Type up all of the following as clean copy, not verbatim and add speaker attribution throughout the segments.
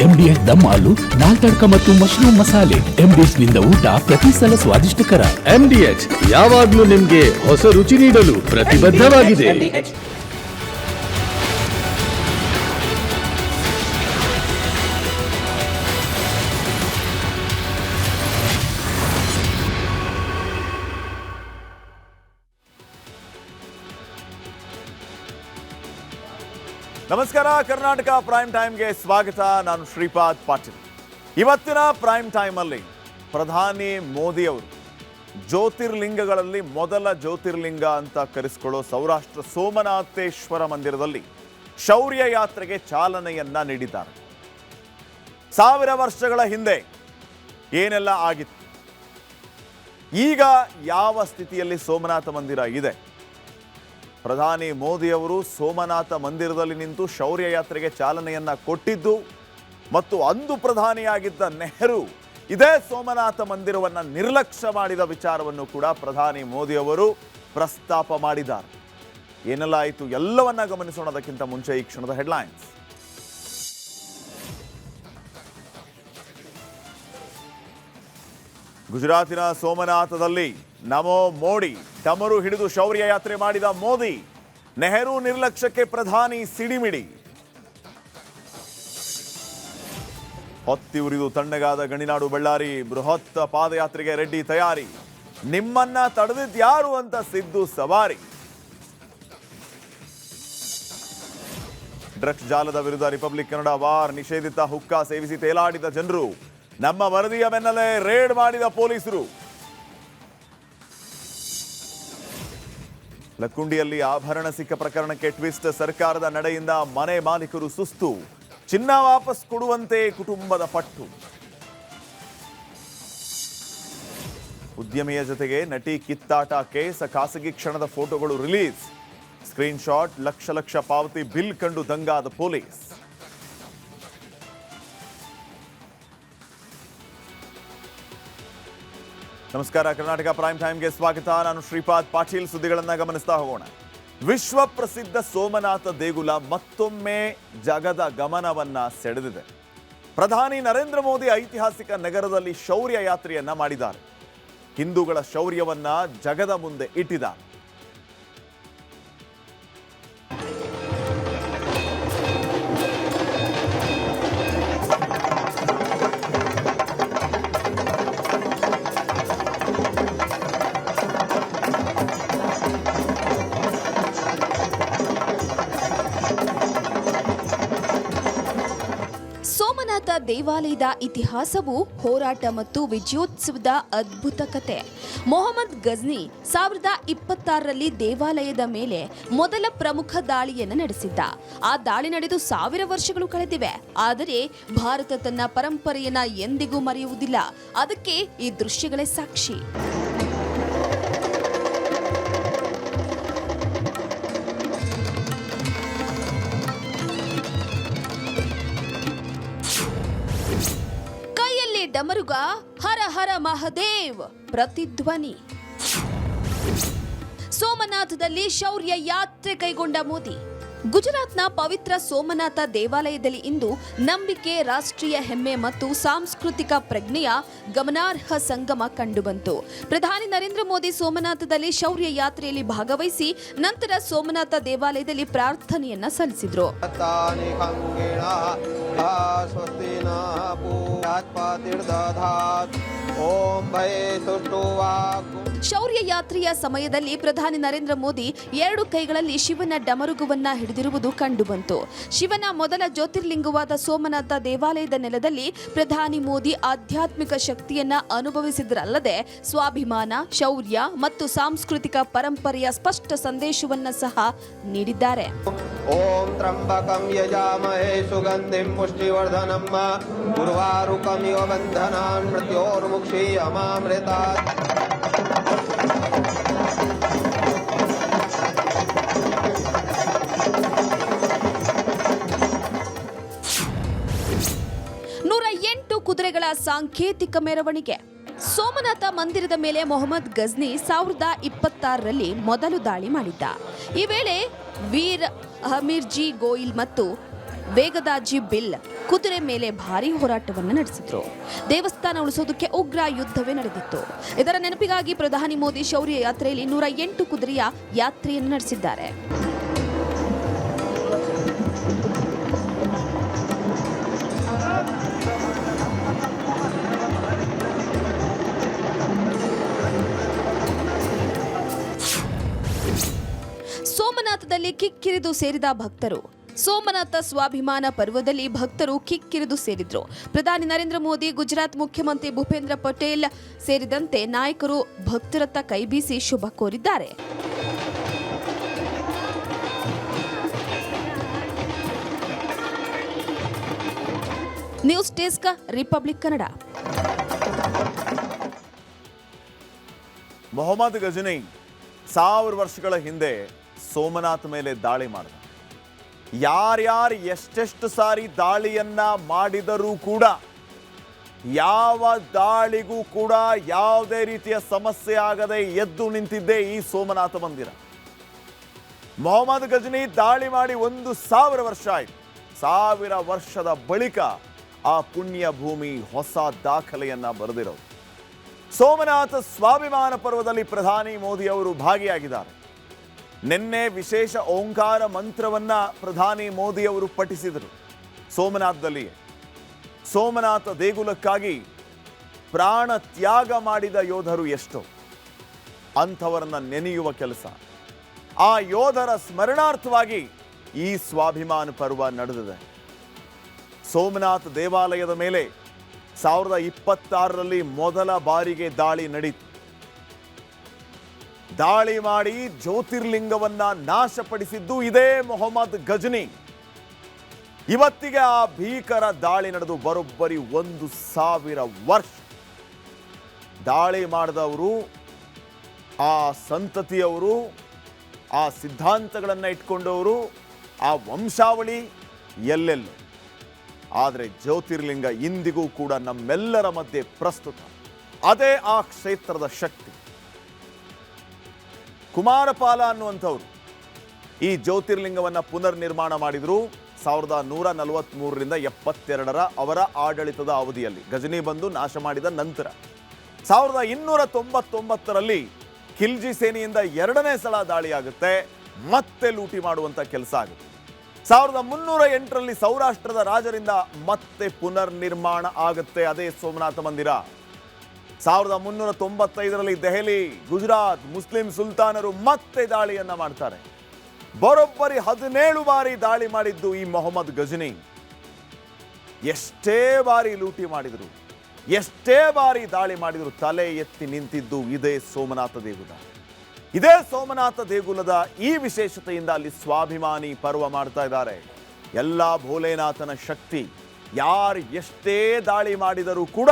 Speaker 1: MDS ದಮ್ ಆಲು, ನಾಲ್ ತಡ್ಕ ಮತ್ತು mushroom ಮಸಾಲೆ. MDS ನಿಂದ ಊಟ ಪ್ರತಿ ಸಲ ಸ್ವಾದಿಷ್ಟಕರ.
Speaker 2: MDH ಯಾವಾಗ್ಲೂ ನಿಮ್ಗೆ ಹೊಸ ರುಚಿ ನೀಡಲು ಪ್ರತಿಬದ್ಧವಾಗಿದೆ.
Speaker 3: ನಮಸ್ಕಾರ, ಕರ್ನಾಟಕ ಪ್ರೈಮ್ ಟೈಮ್ಗೆ ಸ್ವಾಗತ. ನಾನು ಶ್ರೀಪಾದ್ ಪಾಟೀಲ್. ಇವತ್ತಿನ ಪ್ರೈಮ್ ಟೈಮಲ್ಲಿ ಪ್ರಧಾನಿ ಮೋದಿ ಅವರು ಜ್ಯೋತಿರ್ಲಿಂಗಗಳಲ್ಲಿ ಮೊದಲ ಜ್ಯೋತಿರ್ಲಿಂಗ ಅಂತ ಕರೆಸಿಕೊಳ್ಳೋ ಸೌರಾಷ್ಟ್ರ ಸೋಮನಾಥೇಶ್ವರ ಮಂದಿರದಲ್ಲಿ ಶೌರ್ಯ ಯಾತ್ರೆಗೆ ಚಾಲನೆಯನ್ನ ನೀಡಿದ್ದಾರೆ. 1000 ವರ್ಷಗಳ ಹಿಂದೆ ಏನೆಲ್ಲ ಆಗಿತ್ತು, ಈಗ ಯಾವ ಸ್ಥಿತಿಯಲ್ಲಿ ಸೋಮನಾಥ ಮಂದಿರ ಇದೆ. ಪ್ರಧಾನಿ ಮೋದಿ ಅವರು ಸೋಮನಾಥ ಮಂದಿರದಲ್ಲಿ ನಿಂತು ಶೌರ್ಯ ಯಾತ್ರೆಗೆ ಚಾಲನೆಯನ್ನ ಕೊಟ್ಟಿದ್ದು ಮತ್ತು ಅಂದು ಪ್ರಧಾನಿಯಾಗಿದ್ದ ನೆಹರು ಇದೇ ಸೋಮನಾಥ ಮಂದಿರವನ್ನ ನಿರ್ಲಕ್ಷ್ಯ ಮಾಡಿದ ವಿಚಾರವನ್ನು ಕೂಡ ಪ್ರಧಾನಿ ಮೋದಿ ಅವರು ಪ್ರಸ್ತಾಪ ಮಾಡಿದ್ದಾರೆ. ಏನೆಲ್ಲ ಆಯಿತು ಎಲ್ಲವನ್ನ ಗಮನಿಸೋಣದಕ್ಕಿಂತ ಮುಂಚೆ ಈ ಕ್ಷಣದ ಹೆಡ್ಲೈನ್ಸ್. ಗುಜರಾತಿನ ಸೋಮನಾಥದಲ್ಲಿ ನಮೋ ಮೋಡಿ ಡಮರು ಹಿಡಿದು ಶೌರ್ಯ ಯಾತ್ರೆ ಮಾಡಿದ ಮೋದಿ. ನೆಹರು ನಿರ್ಲಕ್ಷ್ಯಕ್ಕೆ ಪ್ರಧಾನಿ ಸಿಡಿಮಿಡಿ. ಹೊತ್ತಿ ಉರಿದು ತಣ್ಣಗಾದ ಗಣಿನಾಡು ಬಳ್ಳಾರಿ. ಬೃಹತ್ ಪಾದಯಾತ್ರೆಗೆ ರೆಡ್ಡಿ ತಯಾರಿ. ನಿಮ್ಮನ್ನ ತಡೆದಿದ್ಯಾರು ಅಂತ ಸಿದ್ದು ಸವಾರಿ. ಡ್ರಗ್ಸ್ ಜಾಲದ ವಿರುದ್ಧ ರಿಪಬ್ಲಿಕ್ ಕನ್ನಡ ವಾರ್. ನಿಷೇಧಿತ ಹುಕ್ಕಾ ಸೇವಿಸಿ ತೇಲಾಡಿದ ಜನರು. ನಮ್ಮ ವರದಿಯ ಬೆನ್ನಲ್ಲೇ ರೇಡ್ ಮಾಡಿದ ಪೊಲೀಸರು. ಲಕ್ಕುಂಡಿಯಲ್ಲಿ ಆಭರಣ ಸಿಕ್ಕ ಪ್ರಕರಣಕ್ಕೆ ಟ್ವಿಸ್ಟ್. ಸರ್ಕಾರದ ನಡೆಯಿಂದ ಮನೆ ಮಾಲೀಕರು ಸುಸ್ತು. ಚಿನ್ನ ವಾಪಸ್ ಕೊಡುವಂತೆ ಕುಟುಂಬದ ಪಟ್ಟು. ಉದ್ಯಮಿಯ ಜೊತೆಗೆ ನಟಿ ಕಿತ್ತಾಟ ಕೇಸ್. ಖಾಸಗಿ ಕ್ಷಣದ ಫೋಟೋಗಳು ರಿಲೀಸ್. Screen shot. ಲಕ್ಷ ಪಾವತಿ ಬಿಲ್ ಕಂಡು ದಂಗಾದ ಪೊಲೀಸ್. ನಮಸ್ಕಾರ, ಕರ್ನಾಟಕ ಪ್ರೈಮ್ ಟೈಮ್ಗೆ ಸ್ವಾಗತ. ನಾನು ಶ್ರೀಪಾದ್ ಪಾಟೀಲ್. ಸುದ್ದಿಗಳನ್ನ ಗಮನಿಸ್ತಾ ಹೋಗೋಣ. ವಿಶ್ವ ಪ್ರಸಿದ್ಧ ಸೋಮನಾಥ ದೇಗುಲ ಮತ್ತೊಮ್ಮೆ ಜಗದ ಗಮನವನ್ನ ಸೆಳೆದಿದೆ. ಪ್ರಧಾನಿ ನರೇಂದ್ರ ಮೋದಿ ಐತಿಹಾಸಿಕ ನಗರದಲ್ಲಿ ಶೌರ್ಯ ಯಾತ್ರೆಯನ್ನ ಮಾಡಿದ್ದಾರೆ. ಹಿಂದೂಗಳ ಶೌರ್ಯವನ್ನ ಜಗದ ಮುಂದೆ ಇಟ್ಟಿದ್ದಾರೆ.
Speaker 4: ಸೋಮನಾಥ ದೇವಾಲಯದ ಇತಿಹಾಸವು ಹೋರಾಟ ಮತ್ತು ವಿಜಯೋತ್ಸವದ ಅದ್ಭುತ ಕತೆ. ಮೊಹಮ್ಮದ್ ಗಜ್ನಿ 1026ರಲ್ಲಿ ದೇವಾಲಯದ ಮೇಲೆ ಮೊದಲ ಪ್ರಮುಖ ದಾಳಿಯನ್ನು ನಡೆಸಿದ್ದ. ಆ ದಾಳಿ ನಡೆದು 1000 ವರ್ಷಗಳು ಕಳೆದಿವೆ. ಆದರೆ ಭಾರತ ತನ್ನ ಪರಂಪರೆಯನ್ನ ಎಂದಿಗೂ ಮರೆಯುವುದಿಲ್ಲ. ಅದಕ್ಕೆ ಈ ದೃಶ್ಯಗಳೇ ಸಾಕ್ಷಿ. ಡಮರುಗ ಹರ ಹರ ಮಹದೇವ್ ಪ್ರತಿಧ್ವನಿ. ಸೋಮನಾಥದಲ್ಲಿ ಶೌರ್ಯ ಯಾತ್ರೆ ಕೈಗೊಂಡ ಮೋದಿ. ಗುಜರಾತ್ನ ಪವಿತ್ರ ಸೋಮನಾಥ ದೇವಾಲಯದಲ್ಲಿ ಇಂದು ನಂಬಿಕೆ, ರಾಷ್ಟ್ರೀಯ ಹೆಮ್ಮೆ ಮತ್ತು ಸಾಂಸ್ಕೃತಿಕ ಪ್ರಜ್ಞೆಯ ಗಮನಾರ್ಹ ಸಂಗಮ ಕಂಡುಬಂತು. ಪ್ರಧಾನಿ ನರೇಂದ್ರ ಮೋದಿ ಸೋಮನಾಥದಲ್ಲಿ ಶೌರ್ಯ ಯಾತ್ರೆಯಲ್ಲಿ ಭಾಗವಹಿಸಿ ನಂತರ ಸೋಮನಾಥ ದೇವಾಲಯದಲ್ಲಿ ಪ್ರಾರ್ಥನೆಯನ್ನ ಸಲ್ಲಿಸಿದ್ರು. ಶೌರ್ಯ ಯಾತ್ರೆಯ ಸಮಯದಲ್ಲಿ ಪ್ರಧಾನಿ ನರೇಂದ್ರ ಮೋದಿ 2 ಕೈಗಳಲ್ಲಿ ಶಿವನ ಡಮರುಗುವನ್ನ ಹಿಡಿದಿರುವುದು ಕಂಡುಬಂತು. ಶಿವನ ಮೊದಲ ಜ್ಯೋತಿರ್ಲಿಂಗವಾದ ಸೋಮನಾಥ ದೇವಾಲಯದ ನೆಲದಲ್ಲಿ ಪ್ರಧಾನಿ ಮೋದಿ ಆಧ್ಯಾತ್ಮಿಕ ಶಕ್ತಿಯನ್ನ ಅನುಭವಿಸಿದ್ರಲ್ಲದೆ ಸ್ವಾಭಿಮಾನ, ಶೌರ್ಯ ಮತ್ತು ಸಾಂಸ್ಕೃತಿಕ ಪರಂಪರೆಯ ಸ್ಪಷ್ಟ ಸಂದೇಶವನ್ನ ಸಹ ನೀಡಿದ್ದಾರೆ.
Speaker 5: ಓಂ ತ್ರಂಬಕಂ ಯಜಾಮಹೇ ಸುಗಂಧಿಂ ಪುಷ್ಟಿವರ್ಧನಂ ಉರ್ವಾರುಕಂ ಇವ ಬಂಧನಾನ್ ಮೃತ್ಯೋರ್ಮುಕ್ಷಿ ಅಮಾಮೃತಾತ್.
Speaker 4: ಕುದುರೆಗಳ ಸಾಂಕೇತಿಕ ಮೆರವಣಿಗೆ. ಸೋಮನಾಥ ಮಂದಿರದ ಮೇಲೆ ಮೊಹಮ್ಮದ್ ಗಜ್ನಿ 1026ರಲ್ಲಿ ಮೊದಲು ದಾಳಿ ಮಾಡಿದ್ದ. ಈ ವೇಳೆ ವೀರ್ ಹಮೀರ್ಜಿ ಗೋಯಿಲ್ ಮತ್ತು ವೇಗದಾಜಿ ಬಿಲ್ ಕುದುರೆ ಮೇಲೆ ಭಾರೀ ಹೋರಾಟವನ್ನು ನಡೆಸಿದ್ರು. ದೇವಸ್ಥಾನ ಉಳಿಸೋದಕ್ಕೆ ಉಗ್ರ ಯುದ್ಧವೇ ನಡೆದಿತ್ತು. ಇದರ ನೆನಪಿಗಾಗಿ ಪ್ರಧಾನಿ ಮೋದಿ ಶೌರ್ಯ ಯಾತ್ರೆಯಲ್ಲಿ 108 ಕುದುರೆಯ ಯಾತ್ರೆಯನ್ನು ನಡೆಸಿದ್ದಾರೆ. ಸೋಮನಾಥದಲ್ಲಿ ಕಿಕ್ಕಿರಿದು ಸೇರಿದ ಭಕ್ತರು. ಸೋಮನಾಥ ಸ್ವಾಭಿಮಾನ ಪರ್ವದಲ್ಲಿ ಭಕ್ತರು ಕಿಕ್ಕಿರಿದು ಸೇರಿದ್ರು. ಪ್ರಧಾನಿ ನರೇಂದ್ರ ಮೋದಿ, ಗುಜರಾತ್ ಮುಖ್ಯಮಂತ್ರಿ ಭೂಪೇಂದ್ರ ಪಟೇಲ್ ಸೇರಿದಂತೆ ನಾಯಕರು ಭಕ್ತರತ್ತ ಕೈಬೀಸಿ ಶುಭ ಕೋರಿದ್ದಾರೆ. News desk, republic Kannada.
Speaker 3: Mohammad Ghazni 1000 ವರ್ಷಗಳ ಹಿಂದೆ ಸೋಮನಾಥ್ ಮೇಲೆ ದಾಳಿ ಮಾಡಿದ. ಯಾರ್ಯಾರು ಎಷ್ಟೆಷ್ಟು ಸಾರಿ ದಾಳಿಯನ್ನ ಮಾಡಿದರೂ ಕೂಡ ಯಾವ ದಾಳಿಗೂ ಕೂಡ ಯಾವುದೇ ರೀತಿಯ ಸಮಸ್ಯೆ ಆಗದೆ ಎದ್ದು ನಿಂತಿದ್ದೇ ಈ ಸೋಮನಾಥ ಮಂದಿರ. ಮೊಹಮ್ಮದ್ ಗಜನಿ ದಾಳಿ ಮಾಡಿ 1000 ವರ್ಷ ಆಯಿತು. 1000 ವರ್ಷದ ಬಳಿಕ ಆ ಪುಣ್ಯ ಭೂಮಿ ಹೊಸ ದಾಖಲೆಯನ್ನ ಬರೆದಿರೋದು. ಸೋಮನಾಥ ಸ್ವಾಭಿಮಾನ ಪರ್ವದಲ್ಲಿ ಪ್ರಧಾನಿ ಮೋದಿ ಅವರು ಭಾಗಿಯಾಗಿದ್ದಾರೆ. ನಿನ್ನೆ ವಿಶೇಷ ಓಂಕಾರ ಮಂತ್ರವನ್ನ ಪ್ರಧಾನಿ ಮೋದಿ ಅವರು ಪಠಿಸಿದರು. ಸೋಮನಾಥದಲ್ಲಿ ಸೋಮನಾಥ ದೇಗುಲಕ್ಕಾಗಿ ಪ್ರಾಣ ತ್ಯಾಗ ಮಾಡಿದ ಯೋಧರು ಎಷ್ಟೋ, ಅಂಥವರನ್ನ ನೆನೆಯುವ ಕೆಲಸ. ಆ ಯೋಧರ ಸ್ಮರಣಾರ್ಥವಾಗಿ ಈ ಸ್ವಾಭಿಮಾನ ಪರ್ವ ನಡೆದಿದೆ. ಸೋಮನಾಥ ದೇವಾಲಯದ ಮೇಲೆ 1026ರಲ್ಲಿ ಮೊದಲ ಬಾರಿಗೆ ದಾಳಿ ನಡೆಯಿತು. ದಾಳಿ ಮಾಡಿ ಜ್ಯೋತಿರ್ಲಿಂಗವನ್ನ ನಾಶಪಡಿಸಿದ್ದು ಇದೇ ಮೊಹಮ್ಮದ್ ಗಜನಿ. ಇವತ್ತಿಗೆ ಆ ಭೀಕರ ದಾಳಿ ನಡೆದು ಬರೋಬ್ಬರಿ 1000 ವರ್ಷ. ದಾಳಿ ಮಾಡಿದವರು, ಆ ಸಂತತಿಯವರು, ಆ ಸಿದ್ಧಾಂತಗಳನ್ನು ಇಟ್ಕೊಂಡವರು, ಆ ವಂಶಾವಳಿ ಎಲ್ಲೆಲ್ಲೋ. ಆದರೆ ಜ್ಯೋತಿರ್ಲಿಂಗ ಇಂದಿಗೂ ಕೂಡ ನಮ್ಮೆಲ್ಲರ ಮಧ್ಯೆ ಪ್ರಸ್ತುತ. ಅದೇ ಆ ಕ್ಷೇತ್ರದ ಶಕ್ತಿ. ಕುಮಾರಪಾಲ ಅನ್ನುವಂಥವ್ರು ಈ ಜ್ಯೋತಿರ್ಲಿಂಗವನ್ನು ಪುನರ್ ನಿರ್ಮಾಣ ಮಾಡಿದ್ರು 1143ರಿಂದ 72ರ ಅವರ ಆಡಳಿತದ ಅವಧಿಯಲ್ಲಿ. ಗಜನಿ ಬಂದು ನಾಶ ಮಾಡಿದ ನಂತರ 1299ರಲ್ಲಿ ಖಿಲ್ಜಿ ಸೇನೆಯಿಂದ 2ನೇ ಸಲ ದಾಳಿ ಆಗುತ್ತೆ, ಮತ್ತೆ ಲೂಟಿ ಮಾಡುವಂತ ಕೆಲಸ ಆಗುತ್ತೆ. 1308ರಲ್ಲಿ ಸೌರಾಷ್ಟ್ರದ ರಾಜರಿಂದ ಮತ್ತೆ ಪುನರ್ ನಿರ್ಮಾಣ ಆಗುತ್ತೆ ಅದೇ ಸೋಮನಾಥ ಮಂದಿರ. 1395ರಲ್ಲಿ ದೆಹಲಿ, ಗುಜರಾತ್ ಮುಸ್ಲಿಂ ಸುಲ್ತಾನರು ಮತ್ತೆ ದಾಳಿಯನ್ನ ಮಾಡ್ತಾರೆ. ಬರೋಬ್ಬರಿ 17 ಬಾರಿ ದಾಳಿ ಮಾಡಿದ್ದು ಈ ಮೊಹಮ್ಮದ್ ಗಜನಿ. ಎಷ್ಟೇ ಬಾರಿ ಲೂಟಿ ಮಾಡಿದ್ರು, ಎಷ್ಟೇ ಬಾರಿ ದಾಳಿ ಮಾಡಿದ್ರು, ತಲೆ ಎತ್ತಿ ನಿಂತಿದ್ದು ಇದೇ ಸೋಮನಾಥ ದೇಗುಲ. ಇದೇ ಸೋಮನಾಥ ದೇಗುಲದ ಈ ವಿಶೇಷತೆಯಿಂದ ಅಲ್ಲಿ ಸ್ವಾಭಿಮಾನಿ ಪರ್ವ ಮಾಡ್ತಾ ಇದ್ದಾರೆ. ಎಲ್ಲ ಭೋಲೆನಾಥನ ಶಕ್ತಿ. ಯಾರು ಎಷ್ಟೇ ದಾಳಿ ಮಾಡಿದರೂ ಕೂಡ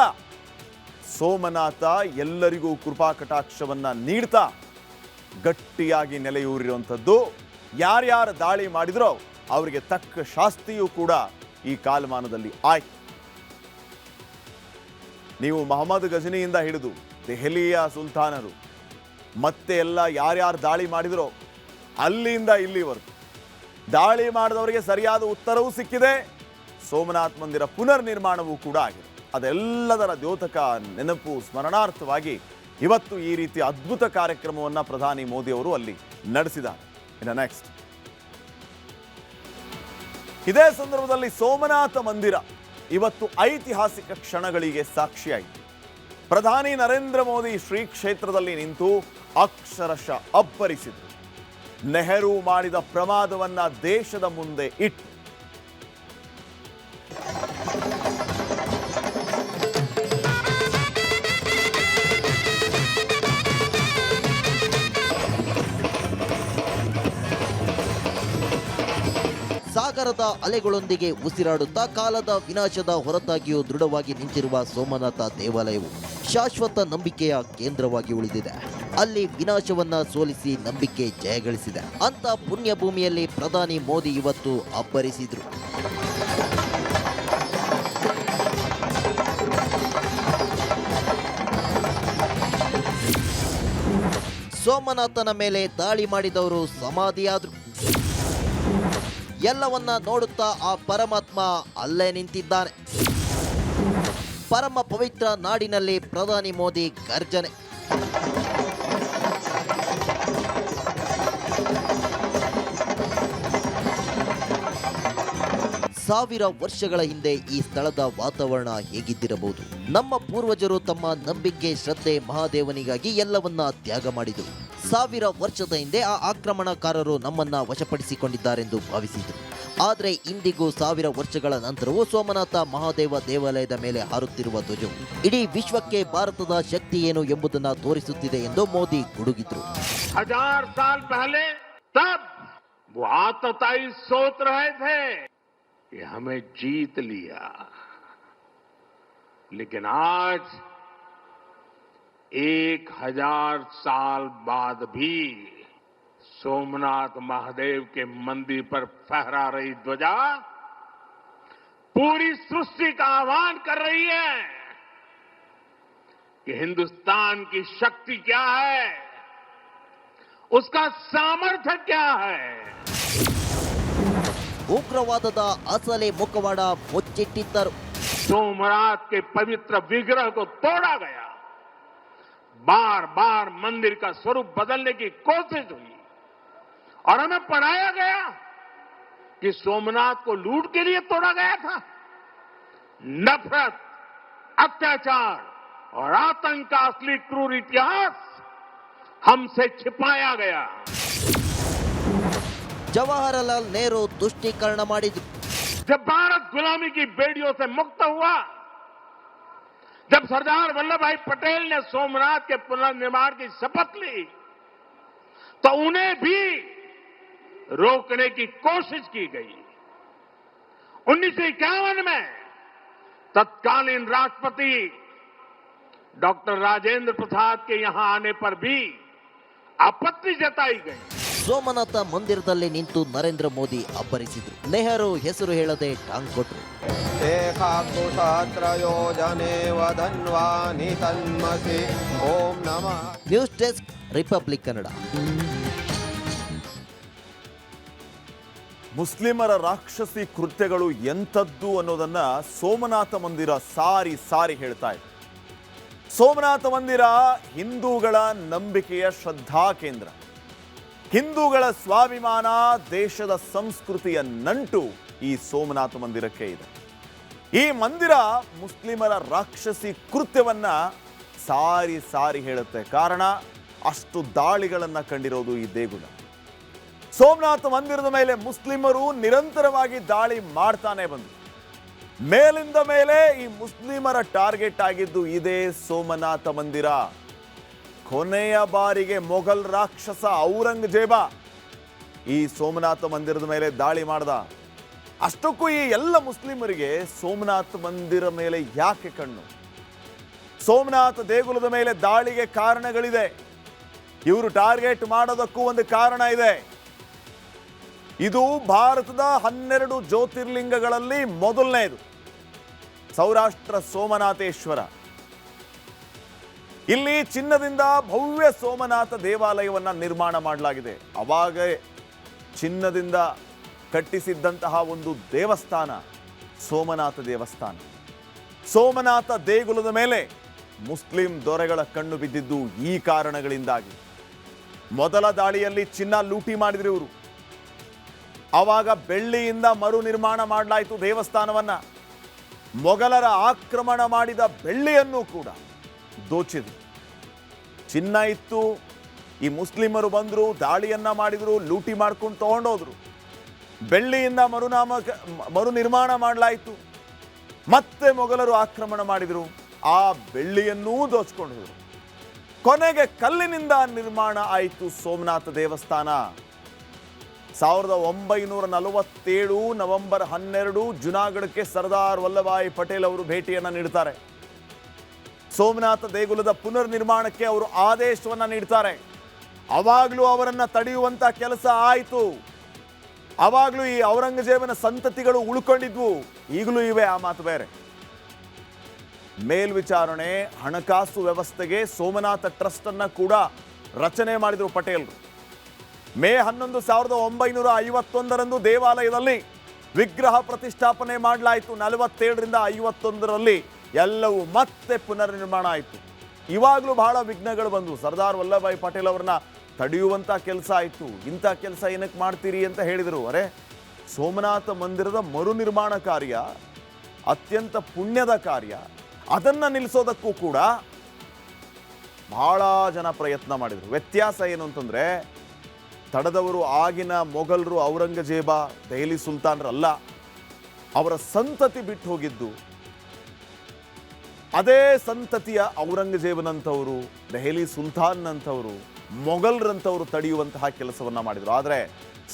Speaker 3: ಸೋಮನಾಥ ಎಲ್ಲರಿಗೂ ಕೃಪಾ ಕಟಾಕ್ಷವನ್ನ ನೀಡ್ತಾ ಗಟ್ಟಿಯಾಗಿ ನೆಲೆಯೂರಿರುವಂಥದ್ದು. ಯಾರ್ಯಾರು ದಾಳಿ ಮಾಡಿದ್ರೋ ಅವರಿಗೆ ತಕ್ಕ ಶಾಸ್ತಿಯೂ ಕೂಡ ಈ ಕಾಲಮಾನದಲ್ಲಿ ಆಯ್ತು. ನೀವು ಮೊಹಮ್ಮದ್ ಗಜನಿಯಿಂದ ಹಿಡಿದು ದೆಹಲಿಯ ಸುಲ್ತಾನರು ಮತ್ತೆ ಎಲ್ಲ ಯಾರ್ಯಾರು ದಾಳಿ ಮಾಡಿದ್ರೋ ಅಲ್ಲಿಂದ ಇಲ್ಲಿವರೆಗೂ ದಾಳಿ ಮಾಡಿದವರಿಗೆ ಸರಿಯಾದ ಉತ್ತರವೂ ಸಿಕ್ಕಿದೆ. ಸೋಮನಾಥ ಮಂದಿರ ಪುನರ್ ನಿರ್ಮಾಣವೂ ಕೂಡ ಆಗಿದೆ. ಅದೆಲ್ಲದರ ದ್ಯೋತಕ ನೆನಪು ಸ್ಮರಣಾರ್ಥವಾಗಿ ಇವತ್ತು ಈ ರೀತಿ ಅದ್ಭುತ ಕಾರ್ಯಕ್ರಮವನ್ನು ಪ್ರಧಾನಿ ಮೋದಿ ಅವರು ಅಲ್ಲಿ ನಡೆಸಿದ್ದಾರೆ. ಇನ್ನು ನೆಕ್ಸ್ಟ್, ಇದೇ ಸಂದರ್ಭದಲ್ಲಿ ಸೋಮನಾಥ ಮಂದಿರ ಇವತ್ತು ಐತಿಹಾಸಿಕ ಕ್ಷಣಗಳಿಗೆ ಸಾಕ್ಷಿಯಾಯಿತು. ಪ್ರಧಾನಿ ನರೇಂದ್ರ ಮೋದಿ ಶ್ರೀ ಕ್ಷೇತ್ರದಲ್ಲಿ ನಿಂತು ಅಕ್ಷರಶಃ ಅಬ್ಬರಿಸಿದರು. ನೆಹರು ಮಾಡಿದ ಪ್ರಮಾದವನ್ನ ದೇಶದ ಮುಂದೆ ಇಟ್ಟು
Speaker 6: ಸಾಗರದ ಅಲೆಗಳೊಂದಿಗೆ ಉಸಿರಾಡುತ್ತಾ ಕಾಲದ ವಿನಾಶದ ಹೊರತಾಗಿಯೂ ದೃಢವಾಗಿ ನಿಂತಿರುವ ಸೋಮನಾಥ ದೇವಾಲಯವು ಶಾಶ್ವತ ನಂಬಿಕೆಯ ಕೇಂದ್ರವಾಗಿ ಉಳಿದಿದೆ. ಅಲ್ಲಿ ವಿನಾಶವನ್ನ ಸೋಲಿಸಿ ನಂಬಿಕೆ ಜಯಗಳಿಸಿದೆ. ಅಂತ ಪುಣ್ಯ ಭೂಮಿಯಲ್ಲಿ ಪ್ರಧಾನಿ ಮೋದಿ ಇವತ್ತು ಅಬ್ಬರಿಸಿದ್ರು. ಸೋಮನಾಥನ ಮೇಲೆ ದಾಳಿ ಮಾಡಿದವರು ಸಮಾಧಿಯಾದ್ರು. ಎಲ್ಲವನ್ನ ನೋಡುತ್ತಾ ಆ ಪರಮಾತ್ಮ ಅಲ್ಲೇ ನಿಂತಿದ್ದಾನೆ. ಪರಮ ಪವಿತ್ರ ನಾಡಿನಲ್ಲಿ ಪ್ರಧಾನಿ ಮೋದಿ ಗರ್ಜನೆ. ಸಾವಿರ ವರ್ಷಗಳ ಹಿಂದೆ ಈ ಸ್ಥಳದ ವಾತಾವರಣ ಹೇಗಿದ್ದಿರಬಹುದು? ನಮ್ಮ ಪೂರ್ವಜರು ತಮ್ಮ ನಂಬಿಕೆ, ಶ್ರದ್ಧೆ, ಮಹಾದೇವನಿಗಾಗಿ ಎಲ್ಲವನ್ನ ತ್ಯಾಗ ಮಾಡಿದರು. ಸಾವಿರ ವರ್ಷದ ಹಿಂದೆ ಆ ಆಕ್ರಮಣಕಾರರು ನಮ್ಮನ್ನ ವಶಪಡಿಸಿಕೊಂಡಿದ್ದಾರೆಂದು ಭಾವಿಸಿದರು. ಆದರೆ ಇಂದಿಗೂ ಸಾವಿರ ವರ್ಷಗಳ ನಂತರವೂ ಸೋಮನಾಥ ಮಹಾದೇವ ದೇವಾಲಯದ ಮೇಲೆ ಹಾರುತ್ತಿರುವ ಧ್ವಜವು ಇಡೀ ವಿಶ್ವಕ್ಕೆ ಭಾರತದ ಶಕ್ತಿ ಏನು ಎಂಬುದನ್ನು ತೋರಿಸುತ್ತಿದೆ ಎಂದು ಮೋದಿ ಗುಡುಗಿದ್ರು.
Speaker 7: 1000 साल पहले तब वो आतताई सोच रहे थे कि हमें जीत लिया, लेकिन आज 1000 साल बाद भी सोमनाथ महादेव के मंदिर पर फहरा रही ध्वजा पूरी सृष्टि का आह्वान कर रही है कि हिंदुस्तान की शक्ति क्या है, उसका सामर्थ्य क्या है.
Speaker 6: ಉಗ್ರವಾದದ ಅಸಲಿ ಮುಖವಾಡ ಮುಚ್ಚಿಟ್ಟಿದ್ದರು.
Speaker 7: सोमनाथ के पवित्र विग्रह को तोड़ा गया, बार बार मंदिर का स्वरूप बदलने की कोशिश हुई और हमें पढ़ाया गया कि सोमनाथ को लूट के लिए तोड़ा गया था. नफरत, अत्याचार और आतंक का असली क्रूर इतिहास हमसे छिपाया गया.
Speaker 6: ಜವಾಹರಲಾಲ್ ನೆಹರು ತುಷ್ಟೀಕರಣ ಮಾಡಿದ್ರು.
Speaker 7: जब भारत गुलामी की बेड़ियों से मुक्त हुआ, जब सरदार वल्लभ भाई पटेल ने सोमनाथ के पुनर्निर्माण की शपथ ली, तो उन्हें भी रोकने की कोशिश की गई. 1951 में तत्कालीन राष्ट्रपति डॉक्टर राजेंद्र प्रसाद के यहां आने पर भी आपत्ति जताई गई.
Speaker 6: ಸೋಮನಾಥ ಮಂದಿರದಲ್ಲಿ ನಿಂತು ನರೇಂದ್ರ ಮೋದಿ ಅಬ್ಬರಿಸಿದ್ರು. ನೆಹರು ಹೆಸರು ಹೇಳದೆ ಟಾಂಗ್ ಕೊಟ್ರು.
Speaker 5: ಏಕಾಕ್ಷುಷಾತ್ರಯೋಜನೆ ವದನ್ವಾನಿ ತನ್ಮಸಿ ಓಂ ನಮಃ.
Speaker 6: News desk, republic Kannada.
Speaker 3: ಮುಸ್ಲಿಮರ ರಾಕ್ಷಸಿ ಕೃತ್ಯಗಳು ಎಂಥದ್ದು ಅನ್ನೋದನ್ನ ಸೋಮನಾಥ ಮಂದಿರ ಸಾರಿ ಸಾರಿ ಹೇಳ್ತಾ ಇದೆ. ಸೋಮನಾಥ ಮಂದಿರ ಹಿಂದೂಗಳ ನಂಬಿಕೆಯ ಶ್ರದ್ಧಾ ಕೇಂದ್ರ, ಹಿಂದೂಗಳ ಸ್ವಾಭಿಮಾನ, ದೇಶದ ಸಂಸ್ಕೃತಿಯ ನಂಟು ಈ ಸೋಮನಾಥ ಮಂದಿರಕ್ಕೆ ಇದೆ. ಈ ಮಂದಿರ ಮುಸ್ಲಿಮರ ರಾಕ್ಷಸಿ ಕೃತ್ಯವನ್ನ ಸಾರಿ ಸಾರಿ ಹೇಳುತ್ತೆ. ಕಾರಣ, ಅಷ್ಟು ದಾಳಿಗಳನ್ನ ಕಂಡಿರೋದು ಈ ದೇಗುಲ. ಸೋಮನಾಥ ಮಂದಿರದ ಮೇಲೆ ಮುಸ್ಲಿಮರು ನಿರಂತರವಾಗಿ ದಾಳಿ ಮಾಡ್ತಾನೆ ಬಂದರು. ಮೇಲಿಂದ ಮೇಲೆ ಈ ಮುಸ್ಲಿಮರ ಟಾರ್ಗೆಟ್ ಆಗಿದ್ದು ಇದೇ ಸೋಮನಾಥ ಮಂದಿರ. ಕೊನೆಯ ಬಾರಿಗೆ ಮೊಘಲ್ ರಾಕ್ಷಸ ಔರಂಗಜೇಬ ಈ ಸೋಮನಾಥ ಮಂದಿರದ ಮೇಲೆ ದಾಳಿ ಮಾಡ್ದ. ಅಷ್ಟಕ್ಕೂ ಈ ಎಲ್ಲ ಮುಸ್ಲಿಮರಿಗೆ ಸೋಮನಾಥ ಮಂದಿರ ಮೇಲೆ ಯಾಕೆ ಕಣ್ಣು? ಸೋಮನಾಥ ದೇಗುಲದ ಮೇಲೆ ದಾಳಿಗೆ ಕಾರಣಗಳಿದೆ. ಇವರು ಟಾರ್ಗೆಟ್ ಮಾಡೋದಕ್ಕೂ ಒಂದು ಕಾರಣ ಇದೆ. ಇದು ಭಾರತದ 12 ಜ್ಯೋತಿರ್ಲಿಂಗಗಳಲ್ಲಿ ಮೊದಲನೇದು, ಸೌರಾಷ್ಟ್ರ ಸೋಮನಾಥೇಶ್ವರ. ಇಲ್ಲಿ ಚಿನ್ನದಿಂದ ಭವ್ಯ ಸೋಮನಾಥ ದೇವಾಲಯವನ್ನ ನಿರ್ಮಾಣ ಮಾಡಲಾಗಿದೆ. ಅವಾಗ ಚಿನ್ನದಿಂದ ಕಟ್ಟಿಸಿದ್ದಂತಹ ಒಂದು ದೇವಸ್ಥಾನ ಸೋಮನಾಥ ದೇವಸ್ಥಾನ. ಸೋಮನಾಥ ದೇಗುಲದ ಮೇಲೆ ಮುಸ್ಲಿಂ ದೊರೆಗಳ ಕಣ್ಣು ಬಿದ್ದಿದ್ದು ಈ ಕಾರಣಗಳಿಂದಾಗಿ. ಮೊದಲ ದಾಳಿಯಲ್ಲಿ ಚಿನ್ನ ಲೂಟಿ ಮಾಡಿದ್ರು ಇವರು. ಆವಾಗ ಬೆಳ್ಳಿಯಿಂದ ಮರು ನಿರ್ಮಾಣ ಮಾಡಲಾಯಿತು ದೇವಸ್ಥಾನವನ್ನ. ಮೊಘಲರ ಆಕ್ರಮಣ ಮಾಡಿದ ಬೆಳ್ಳಿಯನ್ನು ಕೂಡ ದೋಚಿದ್ರು. ಚಿನ್ನ ಇತ್ತು, ಈ ಮುಸ್ಲಿಮರು ಬಂದರು, ದಾಳಿಯನ್ನ ಮಾಡಿದ್ರು, ಲೂಟಿ ಮಾಡ್ಕೊಂಡು ತಗೊಂಡೋದ್ರು. ಬೆಳ್ಳಿಯಿಂದ ಮರು ನಿರ್ಮಾಣ ಮಾಡಲಾಯಿತು. ಮತ್ತೆ ಮೊಘಲರು ಆಕ್ರಮಣ ಮಾಡಿದ್ರು, ಆ ಬೆಳ್ಳಿಯನ್ನೂ ದೋಚ್ಕೊಂಡು ಹೋದ್ರು. ಕೊನೆಗೆ ಕಲ್ಲಿನಿಂದ ನಿರ್ಮಾಣ ಆಯಿತು ಸೋಮನಾಥ ದೇವಸ್ಥಾನ. 1947 ನವೆಂಬರ್ 12 ಜುನಾಗಢಕ್ಕೆ ಸರ್ದಾರ್ ವಲ್ಲಭಾಯಿ ಪಟೇಲ್ ಅವರು ಭೇಟಿಯನ್ನ ನೀಡ್ತಾರೆ. ಸೋಮನಾಥ ದೇಗುಲದ ಪುನರ್ ನಿರ್ಮಾಣಕ್ಕೆ ಅವರು ಆದೇಶವನ್ನ ನೀಡ್ತಾರೆ. ಅವಾಗಲೂ ಅವರನ್ನ ತಡೆಯುವಂತ ಕೆಲಸ ಆಯಿತು. ಅವಾಗಲೂ ಈ ಔರಂಗಜೇಬನ ಸಂತತಿಗಳು ಉಳ್ಕೊಂಡಿದ್ವು, ಈಗಲೂ ಇವೆ, ಆ ಮಾತು ಬೇರೆ. ಮೇಲ್ವಿಚಾರಣೆ, ಹಣಕಾಸು ವ್ಯವಸ್ಥೆಗೆ ಸೋಮನಾಥ ಟ್ರಸ್ಟ್ ಅನ್ನ ಕೂಡ ರಚನೆ ಮಾಡಿದ್ರು ಪಟೇಲ್ರು. ಮೇ 11, 1951 ದೇವಾಲಯದಲ್ಲಿ ವಿಗ್ರಹ ಪ್ರತಿಷ್ಠಾಪನೆ ಮಾಡಲಾಯಿತು. 47ರಿಂದ 51ರಲ್ಲಿ ಎಲ್ಲವೂ ಮತ್ತೆ ಪುನರ್ನಿರ್ಮಾಣ ಆಯಿತು. ಇವಾಗಲೂ ಬಹಳ ವಿಘ್ನಗಳು ಬಂದವು. ಸರ್ದಾರ್ ವಲ್ಲಭಾಯ್ ಪಟೇಲ್ ಅವರನ್ನ ತಡೆಯುವಂಥ ಕೆಲಸ ಆಯಿತು. ಇಂಥ ಕೆಲಸ ಏನಕ್ಕೆ ಮಾಡ್ತೀರಿ ಅಂತ ಹೇಳಿದರು. ಅರೆ, ಸೋಮನಾಥ ಮಂದಿರದ ಮರು ನಿರ್ಮಾಣ ಕಾರ್ಯ ಅತ್ಯಂತ ಪುಣ್ಯದ ಕಾರ್ಯ. ಅದನ್ನು ನಿಲ್ಲಿಸೋದಕ್ಕೂ ಕೂಡ ಬಹಳ ಜನ ಪ್ರಯತ್ನ ಮಾಡಿದರು. ವ್ಯತ್ಯಾಸ ಏನು ಅಂತಂದರೆ, ತಡೆದವರು ಆಗಿನ ಮೊಘಲರು, ಔರಂಗಜೇಬ, ದೆಹಲಿ ಸುಲ್ತಾನರಲ್ಲ, ಅವರ ಸಂತತಿ ಬಿಟ್ಟು ಹೋಗಿದ್ದು. ಅದೇ ಸಂತತಿಯ ಔರಂಗಜೇಬನಂಥವರು, ದೆಹಲಿ ಸುಲ್ತಾನ್ನಂಥವರು, ಮೊಘಲರಂಥವರು ತಡೆಯುವಂತಹ ಕೆಲಸವನ್ನು ಮಾಡಿದರು. ಆದರೆ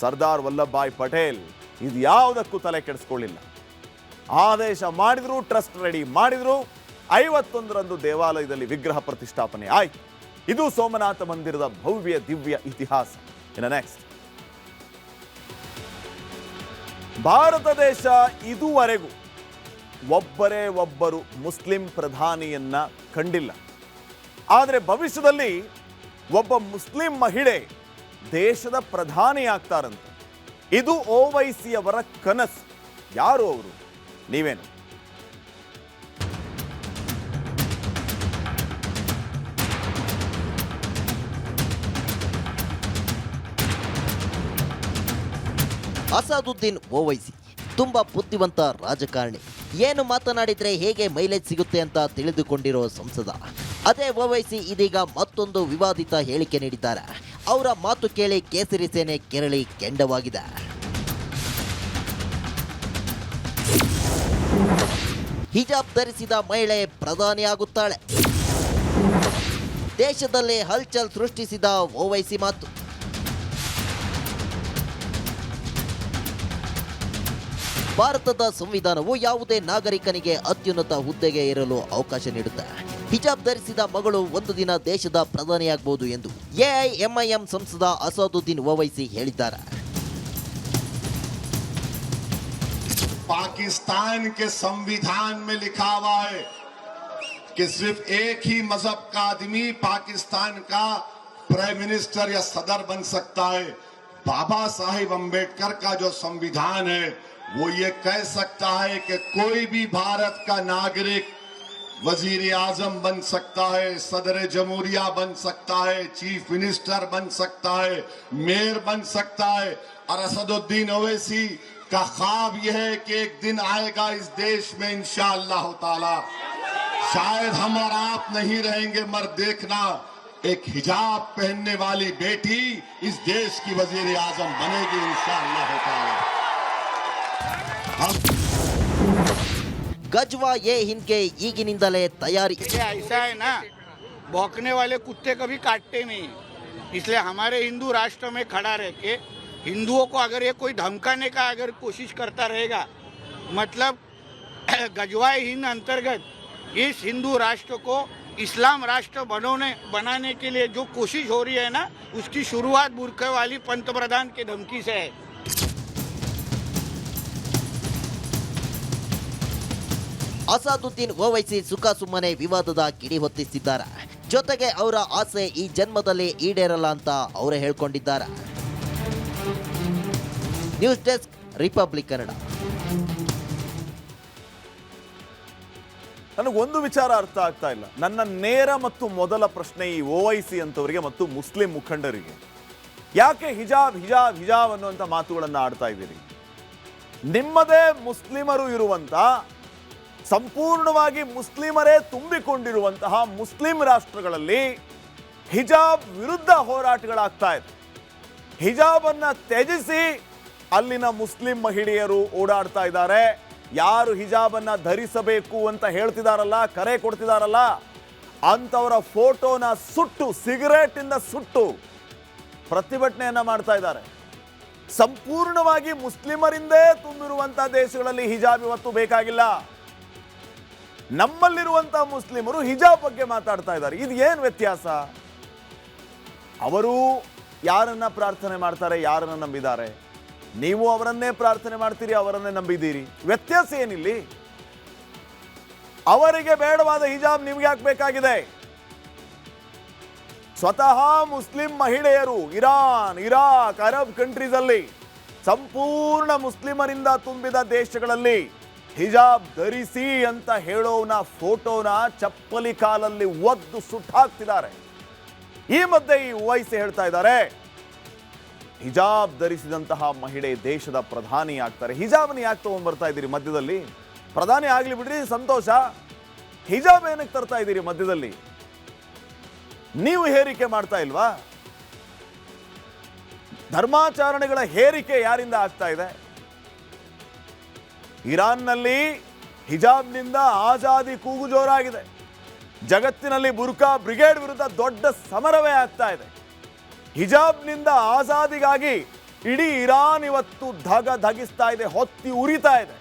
Speaker 3: ಸರ್ದಾರ್ ವಲ್ಲಭಭಾಯ್ ಪಟೇಲ್ ಇದು ಯಾವುದಕ್ಕೂ ತಲೆ ಕೆಡಿಸ್ಕೊಳ್ಳಿಲ್ಲ. ಆದೇಶ ಮಾಡಿದ್ರು, ಟ್ರಸ್ಟ್ ರೆಡಿ ಮಾಡಿದ್ರು. 51ರಂದು ದೇವಾಲಯದಲ್ಲಿ ವಿಗ್ರಹ ಪ್ರತಿಷ್ಠಾಪನೆ ಆಯಿತು. ಇದು ಸೋಮನಾಥ ಮಂದಿರದ ಭವ್ಯ ದಿವ್ಯ ಇತಿಹಾಸ. ಇನ್ನು ನೆಕ್ಸ್ಟ್, ಭಾರತ ದೇಶ ಇದುವರೆಗೂ ಒಬ್ಬರೇ ಒಬ್ಬರು ಮುಸ್ಲಿಂ ಪ್ರಧಾನಿಯನ್ನ ಕಂಡಿಲ್ಲ. ಆದರೆ ಭವಿಷ್ಯದಲ್ಲಿ ಒಬ್ಬ ಮುಸ್ಲಿಂ ಮಹಿಳೆ ದೇಶದ ಪ್ರಧಾನಿ ಆಗ್ತಾರಂತೆ. ಇದು ಓವೈಸಿಯವರ ಕನಸು. ಯಾರು ಅವರು? ನೀವೇನು?
Speaker 6: ಅಸಾದುದ್ದೀನ್ ಓವೈಸಿ ತುಂಬಾ ಬುದ್ಧಿವಂತ ರಾಜಕಾರಣಿ. ಏನು ಮಾತನಾಡಿದ್ರೆ ಹೇಗೆ ಮೈಲೇಜ್ ಸಿಗುತ್ತೆ ಅಂತ ತಿಳಿದುಕೊಂಡಿರೋ ಸಂಸದ. ಅದೇ ಓವೈಸಿ ಇದೀಗ ಮತ್ತೊಂದು ವಿವಾದಿತ ಹೇಳಿಕೆ ನೀಡಿದ್ದಾರೆ. ಅವರ ಮಾತು ಕೇಳಿ ಕೇಸರಿ ಸೇನೆ ಕೆರಳಿ ಕೆಂಡವಾಗಿದೆ. ಹಿಜಾಬ್ ಧರಿಸಿದ ಮಹಿಳೆ ಪ್ರಧಾನಿ ಆಗುತ್ತಾಳೆ. ದೇಶದಲ್ಲೇ ಹಲ್ಚಲ್ ಸೃಷ್ಟಿಸಿದ ಓವೈಸಿ ಮಾತು. ಭಾರತದ ಸಂವಿಧಾನವು ಯಾವುದೇ ನಾಗರಿಕನಿಗೆ ಅತ್ಯುನ್ನತ ಹುದ್ದೆಗೆ ಏರಲು ಅವಕಾಶ ನೀಡುತ್ತೆ. ಹಿಜಾಬ್ ಧರಿಸಿದ ಮಗಳು ಒಂದು ದಿನ ದೇಶದ ಪ್ರಧಾನಿಯಾಗಬಹುದು ಎಂದು ಎಐಎಂಐಎಂ ಸಂಸದ ಅಸಾದುದ್ದೀನ್ ಓವೈಸಿ ಹೇಳಿದ್ದಾರೆ.
Speaker 8: पाकिस्तान के संविधान में लिखा हुआ है कि सिर्फ एक ही मजहब का आदमी पाकिस्तान का प्राइम मिनिस्टर या सदर बन सकता है. बाबा साहिब अंबेडकर का जो संविधान है वो ये कह सकता है कि कोई भी भारत का नागरिक वजीर आजम बन सकता है, सदर जमहूरिया बन सकता है, चीफ मिनिस्टर बन सकता है, मेयर बन सकता है. और असदुद्दीन ओवैसी का ख्वाब यह है कि एक दिन आएगा इस देश में इंशाअल्लाह ताला, शायद हम और आप नहीं रहेंगे मगर देखना, एक हिजाब पहनने वाली बेटी इस देश की वजीर आजम बनेगी इंशाअल्लाह ताला.
Speaker 6: ಗಜ್ವಾ ಎ ಹಿಂದ್ಗೆ ಈಗಿನಿಂದಲೇ ತಯಾರಿ.
Speaker 9: ऐसा है ना, भौंकने वाले कुत्ते कभी काटते नहीं. इसलिए हमारे हिंदू राष्ट्र में खड़ा रह के हिंदुओं को अगर ये कोई धमकाने का अगर कोशिश करता रहेगा, मतलब गजवाए हिंद अंतर्गत इस हिंदू राष्ट्र को इस्लाम राष्ट्र बनाने के लिए जो कोशिश हो रही है ना, उसकी शुरुआत बुरखे वाली पंतप्रधान के धमकी से है.
Speaker 6: ಅಸಾದುದ್ದೀನ್ ಓವೈಸಿ ಸುಖಾಸುಮ್ಮನೆ ವಿವಾದದ ಕಿಡಿ ಹೊತ್ತಿಸಿದ್ದಾರೆ. ಜೊತೆಗೆ ಅವರ ಆಸೆ ಈ ಜನ್ಮದಲ್ಲಿ ಈಡೇರಲ್ಲ ಅಂತ ಅವರೇ ಹೇಳ್ಕೊಂಡಿದ್ದಾರೆ. News desk, republic Kannada.
Speaker 3: ನನಗೊಂದು ವಿಚಾರ ಅರ್ಥ ಆಗ್ತಾ ಇಲ್ಲ. ನನ್ನ ನೇರ ಮತ್ತು ಮೊದಲ ಪ್ರಶ್ನೆ ಈ ಓವೈಸಿ ಅಂತವರಿಗೆ ಮತ್ತು ಮುಸ್ಲಿಂ ಮುಖಂಡರಿಗೆ, ಯಾಕೆ ಹಿಜಾಬ್ ಹಿಜಾಬ್ ಹಿಜಾಬ್ ಅನ್ನುವಂಥ ಮಾತುಗಳನ್ನು ಆಡ್ತಾ ಇದ್ದೀರಿ? ನಿಮ್ಮದೇ ಮುಸ್ಲಿಮರು ಇರುವಂಥ, ಸಂಪೂರ್ಣವಾಗಿ ಮುಸ್ಲಿಮರೇ ತುಂಬಿಕೊಂಡಿರುವಂತಹ ಮುಸ್ಲಿಂ ರಾಷ್ಟ್ರಗಳಲ್ಲಿ ಹಿಜಾಬ್ ವಿರುದ್ಧ ಹೋರಾಟಗಳಾಗ್ತಾ ಇದೆ. ಹಿಜಾಬನ್ನು ತ್ಯಜಿಸಿ ಅಲ್ಲಿನ ಮುಸ್ಲಿಂ ಮಹಿಳೆಯರು ಓಡಾಡ್ತಾ ಇದ್ದಾರೆ. ಯಾರು ಹಿಜಾಬನ್ನು ಧರಿಸಬೇಕು ಅಂತ ಹೇಳ್ತಿದಾರಲ್ಲ, ಕರೆ ಕೊಡ್ತಿದಾರಲ್ಲ, ಅಂಥವರ ಫೋಟೋನ ಸುಟ್ಟು, ಸಿಗರೇಟಿಂದ ಸುಟ್ಟು ಪ್ರತಿಭಟನೆಯನ್ನ ಮಾಡ್ತಾ ಇದ್ದಾರೆ. ಸಂಪೂರ್ಣವಾಗಿ ಮುಸ್ಲಿಮರಿಂದೇ ತುಂಬಿರುವಂಥ ದೇಶಗಳಲ್ಲಿ ಹಿಜಾಬ್ ಇವತ್ತು ಬೇಕಾಗಿಲ್ಲ. ನಮ್ಮಲ್ಲಿರುವಂಥ ಮುಸ್ಲಿಮರು ಹಿಜಾಬ್ ಬಗ್ಗೆ ಮಾತಾಡ್ತಾ ಇದ್ದಾರೆ. ಇದು ಏನು ವ್ಯತ್ಯಾಸ? ಅವರು ಯಾರನ್ನ ಪ್ರಾರ್ಥನೆ ಮಾಡ್ತಾರೆ, ಯಾರನ್ನ ನಂಬಿದ್ದಾರೆ? ನೀವು ಅವರನ್ನೇ ಪ್ರಾರ್ಥನೆ ಮಾಡ್ತೀರಿ, ಅವರನ್ನೇ ನಂಬಿದ್ದೀರಿ. ವ್ಯತ್ಯಾಸ ಏನಿಲ್ಲಿ? ಅವರಿಗೆ ಬೇಡವಾದ ಹಿಜಾಬ್ ನಿಮ್ಗೆ ಯಾಕೆ ಬೇಕಾಗಿದೆ? ಸ್ವತಃ ಮುಸ್ಲಿಂ ಮಹಿಳೆಯರು ಇರಾನ್, ಇರಾಕ್, ಅರಬ್ ಕಂಟ್ರೀಸ್ ಅಲ್ಲಿ, ಸಂಪೂರ್ಣ ಮುಸ್ಲಿಮರಿಂದ ತುಂಬಿದ ದೇಶಗಳಲ್ಲಿ ಹಿಜಾಬ್ ಧರಿಸಿ ಅಂತ ಹೇಳೋನ ಫೋಟೋನ ಚಪ್ಪಲಿ ಕಾಲಲ್ಲಿ ಒದ್ದು ಸುಟ್ಟಾಕ್ತಿದ್ದಾರೆ. ಈ ಮಧ್ಯೆ ಈ ಓವೈಸಿ ಹೇಳ್ತಾ ಇದ್ದಾರೆ, ಹಿಜಾಬ್ ಧರಿಸಿದಂತಹ ಮಹಿಳೆ ದೇಶದ ಪ್ರಧಾನಿ ಆಗ್ತಾರೆ. ಹಿಜಾಬ್ನ ಯಾಕೆ ತಗೊಂಡ್ಬರ್ತಾ ಇದ್ದೀರಿ ಮಧ್ಯದಲ್ಲಿ? ಪ್ರಧಾನಿ ಆಗ್ಲಿ ಬಿಡ್ರಿ, ಸಂತೋಷ. ಹಿಜಾಬ್ ಏನಕ್ಕೆ ತರ್ತಾ ಇದ್ದೀರಿ ಮಧ್ಯದಲ್ಲಿ? ನೀವು ಹೇರಿಕೆ ಮಾಡ್ತಾ ಇಲ್ವಾ? ಧರ್ಮಾಚರಣೆಗಳ ಹೇರಿಕೆ ಯಾರಿಂದ ಆಗ್ತಾ ಇದೆ? ಇರಾನ್ನಲ್ಲಿ ಹಿಜಾಬ್ನಿಂದ ಆಜಾದಿ ಕೂಗು ಜೋರಾಗಿದೆ. ಜಗತ್ತಿನಲ್ಲಿ ಬುರ್ಕಾ ಬ್ರಿಗೇಡ್ ವಿರುದ್ಧ ದೊಡ್ಡ ಸಮರವೇ ಆಗ್ತಾ ಇದೆ. ಹಿಜಾಬ್ನಿಂದ ಆಜಾದಿಗಾಗಿ ಇಡೀ ಇರಾನ್ ಇವತ್ತು ಧಗಿಸ್ತಾ ಇದೆ, ಹೊತ್ತಿ ಉರಿತಾ ಇದೆ.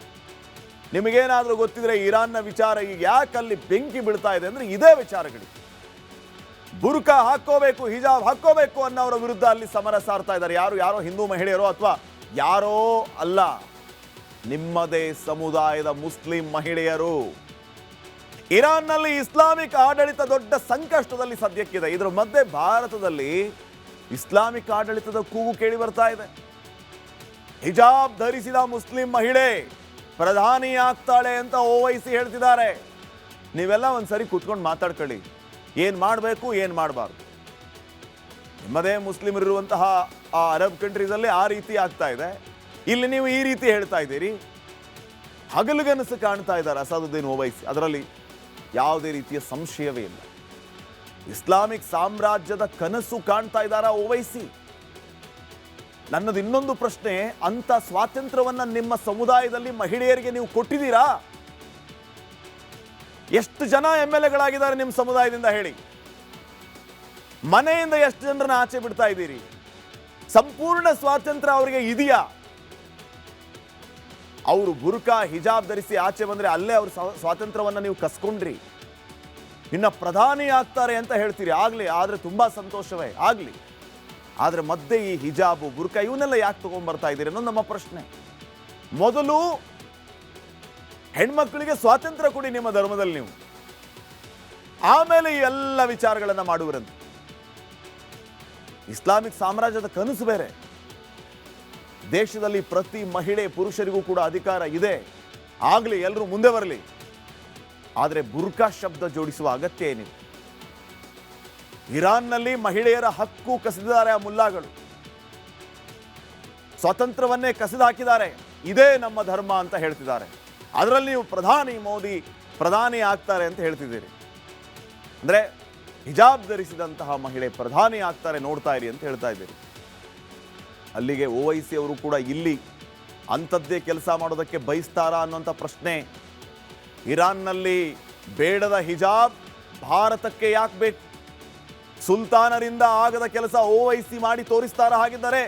Speaker 3: ನಿಮಗೇನಾದ್ರೂ ಗೊತ್ತಿದ್ರೆ ಇರಾನ್ನ ವಿಚಾರ ಈಗ ಯಾಕೆ ಅಲ್ಲಿ ಬೆಂಕಿ ಬೀಳ್ತಾ ಇದೆ ಅಂದ್ರೆ ಇದೇ ವಿಚಾರಗಳು. ಬುರ್ಕಾ ಹಾಕೋಬೇಕು, ಹಿಜಾಬ್ ಹಾಕೋಬೇಕು ಅನ್ನೋರ ವಿರುದ್ಧ ಅಲ್ಲಿ ಸಮರ ಸಾರ್ತಾ ಇದ್ದಾರೆ. ಯಾರೋ ಹಿಂದೂ ಮಹಿಳೆಯರೋ ಅಥವಾ ಯಾರೋ ಅಲ್ಲ, ನಿಮ್ಮದೇ ಸಮುದಾಯದ ಮುಸ್ಲಿಂ ಮಹಿಳೆಯರು. ಇರಾನ್ನಲ್ಲಿ ಇಸ್ಲಾಮಿಕ್ ಆಡಳಿತ ದೊಡ್ಡ ಸಂಕಷ್ಟದಲ್ಲಿ ಸದ್ಯಕ್ಕಿದೆ. ಇದರ ಮಧ್ಯೆ ಭಾರತದಲ್ಲಿ ಇಸ್ಲಾಮಿಕ್ ಆಡಳಿತದ ಕೂಗು ಕೇಳಿ ಬರ್ತಾ ಇದೆ. ಹಿಜಾಬ್ ಧರಿಸಿದ ಮುಸ್ಲಿಂ ಮಹಿಳೆ ಪ್ರಧಾನಿ ಆಗ್ತಾಳೆ ಅಂತ ಓವೈಸಿ ಹೇಳ್ತಿದ್ದಾರೆ. ನೀವೆಲ್ಲ ಒಂದ್ಸರಿ ಕೂತ್ಕೊಂಡು ಮಾತಾಡ್ಕೊಳ್ಳಿ, ಏನ್ ಮಾಡಬೇಕು ಏನ್ ಮಾಡಬಾರ್ದು. ನಿಮ್ಮದೇ ಮುಸ್ಲಿಮರಿರುವಂತಹ ಆ ಅರಬ್ ಕಂಟ್ರೀಸಲ್ಲಿ ಆ ರೀತಿ ಆಗ್ತಾ ಇದೆ, ಇಲ್ಲಿ ನೀವು ಈ ರೀತಿ ಹೇಳ್ತಾ ಇದ್ದೀರಿ. ಹಗಲುಗನಸು ಕಾಣ್ತಾ ಇದ್ದಾರೆ ಅಸಾದುದ್ದೀನ್ ಓವೈಸಿ, ಅದರಲ್ಲಿ ಯಾವುದೇ ರೀತಿಯ ಸಂಶಯವೇ ಇಲ್ಲ. ಇಸ್ಲಾಮಿಕ್ ಸಾಮ್ರಾಜ್ಯದ ಕನಸು ಕಾಣ್ತಾ ಇದ್ದಾರಾ ಓವೈಸಿ? ನನ್ನದು ಇನ್ನೊಂದು ಪ್ರಶ್ನೆ, ಅಂತ ಸ್ವಾತಂತ್ರ್ಯವನ್ನ ನಿಮ್ಮ ಸಮುದಾಯದಲ್ಲಿ ಮಹಿಳೆಯರಿಗೆ ನೀವು ಕೊಟ್ಟಿದ್ದೀರಾ? ಎಷ್ಟು ಜನ MLAಗಳಾಗಿದ್ದಾರೆ ನಿಮ್ಮ ಸಮುದಾಯದಿಂದ ಹೇಳಿ? ಮನೆಯಿಂದ ಎಷ್ಟು ಜನರನ್ನ ಆಚೆ ಬಿಡ್ತಾ ಇದ್ದೀರಿ? ಸಂಪೂರ್ಣ ಸ್ವಾತಂತ್ರ್ಯ ಅವರಿಗೆ ಇದೆಯಾ? ಅವರು ಬುರ್ಕಾ ಹಿಜಾಬ್ ಧರಿಸಿ ಆಚೆ ಬಂದ್ರೆ ಅಲ್ಲೇ ಅವ್ರ ಸ್ವಾತಂತ್ರ್ಯವನ್ನ ನೀವು ಕಸ್ಕೊಂಡ್ರಿ. ಇನ್ನ ಪ್ರಧಾನಿ ಆಗ್ತಾರೆ ಅಂತ ಹೇಳ್ತೀರಿ, ಆಗ್ಲಿ, ಆದ್ರೆ ತುಂಬಾ ಸಂತೋಷವೇ, ಆಗ್ಲಿ. ಆದ್ರೆ ಮಧ್ಯೆ ಈ ಹಿಜಾಬು ಬುರ್ಕಾ ಇವನ್ನೆಲ್ಲ ಯಾಕೆ ತಗೊಂಡ್ಬರ್ತಾ ಇದ್ದೀರಿ ಅನ್ನೋದು ನಮ್ಮ ಪ್ರಶ್ನೆ. ಮೊದಲು ಹೆಣ್ಮಕ್ಳಿಗೆ ಸ್ವಾತಂತ್ರ್ಯ ಕೊಡಿ ನಿಮ್ಮ ಧರ್ಮದಲ್ಲಿ ನೀವು, ಆಮೇಲೆ ಈ ಎಲ್ಲ ವಿಚಾರಗಳನ್ನ ಮಾಡುವರಂತೆ. ಇಸ್ಲಾಮಿಕ್ ಸಾಮ್ರಾಜ್ಯದ ಕನಸು ಬೇರೆ. ದೇಶದಲ್ಲಿ ಪ್ರತಿ ಮಹಿಳೆ ಪುರುಷರಿಗೂ ಕೂಡ ಅಧಿಕಾರ ಇದೆ, ಆಗ್ಲಿ, ಎಲ್ಲರೂ ಮುಂದೆ ಬರಲಿ. ಆದರೆ ಬುರ್ಕಾ ಶಬ್ದ ಜೋಡಿಸುವ ಅಗತ್ಯ ಏನಿದೆ? ಇರಾನ್ನಲ್ಲಿ ಮಹಿಳೆಯರ ಹಕ್ಕು ಕಸಿದಿದ್ದಾರೆ ಆ ಮುಲ್ಲಾಗಳು, ಸ್ವಾತಂತ್ರ್ಯವನ್ನೇ ಕಸಿದು ಹಾಕಿದ್ದಾರೆ. ಇದೇ ನಮ್ಮ ಧರ್ಮ ಅಂತ ಹೇಳ್ತಿದ್ದಾರೆ. ಅದರಲ್ಲಿ ನೀವು ಮೋದಿ ಪ್ರಧಾನಿ ಆಗ್ತಾರೆ ಅಂತ ಹೇಳ್ತಿದ್ದೀರಿ. ಅಂದ್ರೆ ಹಿಜಾಬ್ ಧರಿಸಿದಂತಹ ಮಹಿಳೆ ಪ್ರಧಾನಿ ಆಗ್ತಾರೆ, ನೋಡ್ತಾ ಇರಿ ಅಂತ ಹೇಳ್ತಾ ಇದ್ದೀರಿ. ಅಲ್ಲಿಗೆ ಓವೈಸಿ ಅವರು ಕೂಡ ಇಲ್ಲಿ ಅಂಥದ್ದೇ ಕೆಲಸ ಮಾಡೋದಕ್ಕೆ ಬಯಸ್ತಾರಾ ಅನ್ನೋಂಥ ಪ್ರಶ್ನೆ. ಇರಾನ್ನಲ್ಲಿ ಬೇಡದ ಹಿಜಾಬ್ ಭಾರತಕ್ಕೆ ಯಾಕೆ ಬೇಕು? ಸುಲ್ತಾನರಿಂದ ಆಗದ ಕೆಲಸ ಓವೈಸಿ ಮಾಡಿ ತೋರಿಸ್ತಾರ? ಹಾಗಿದ್ದಾರೆ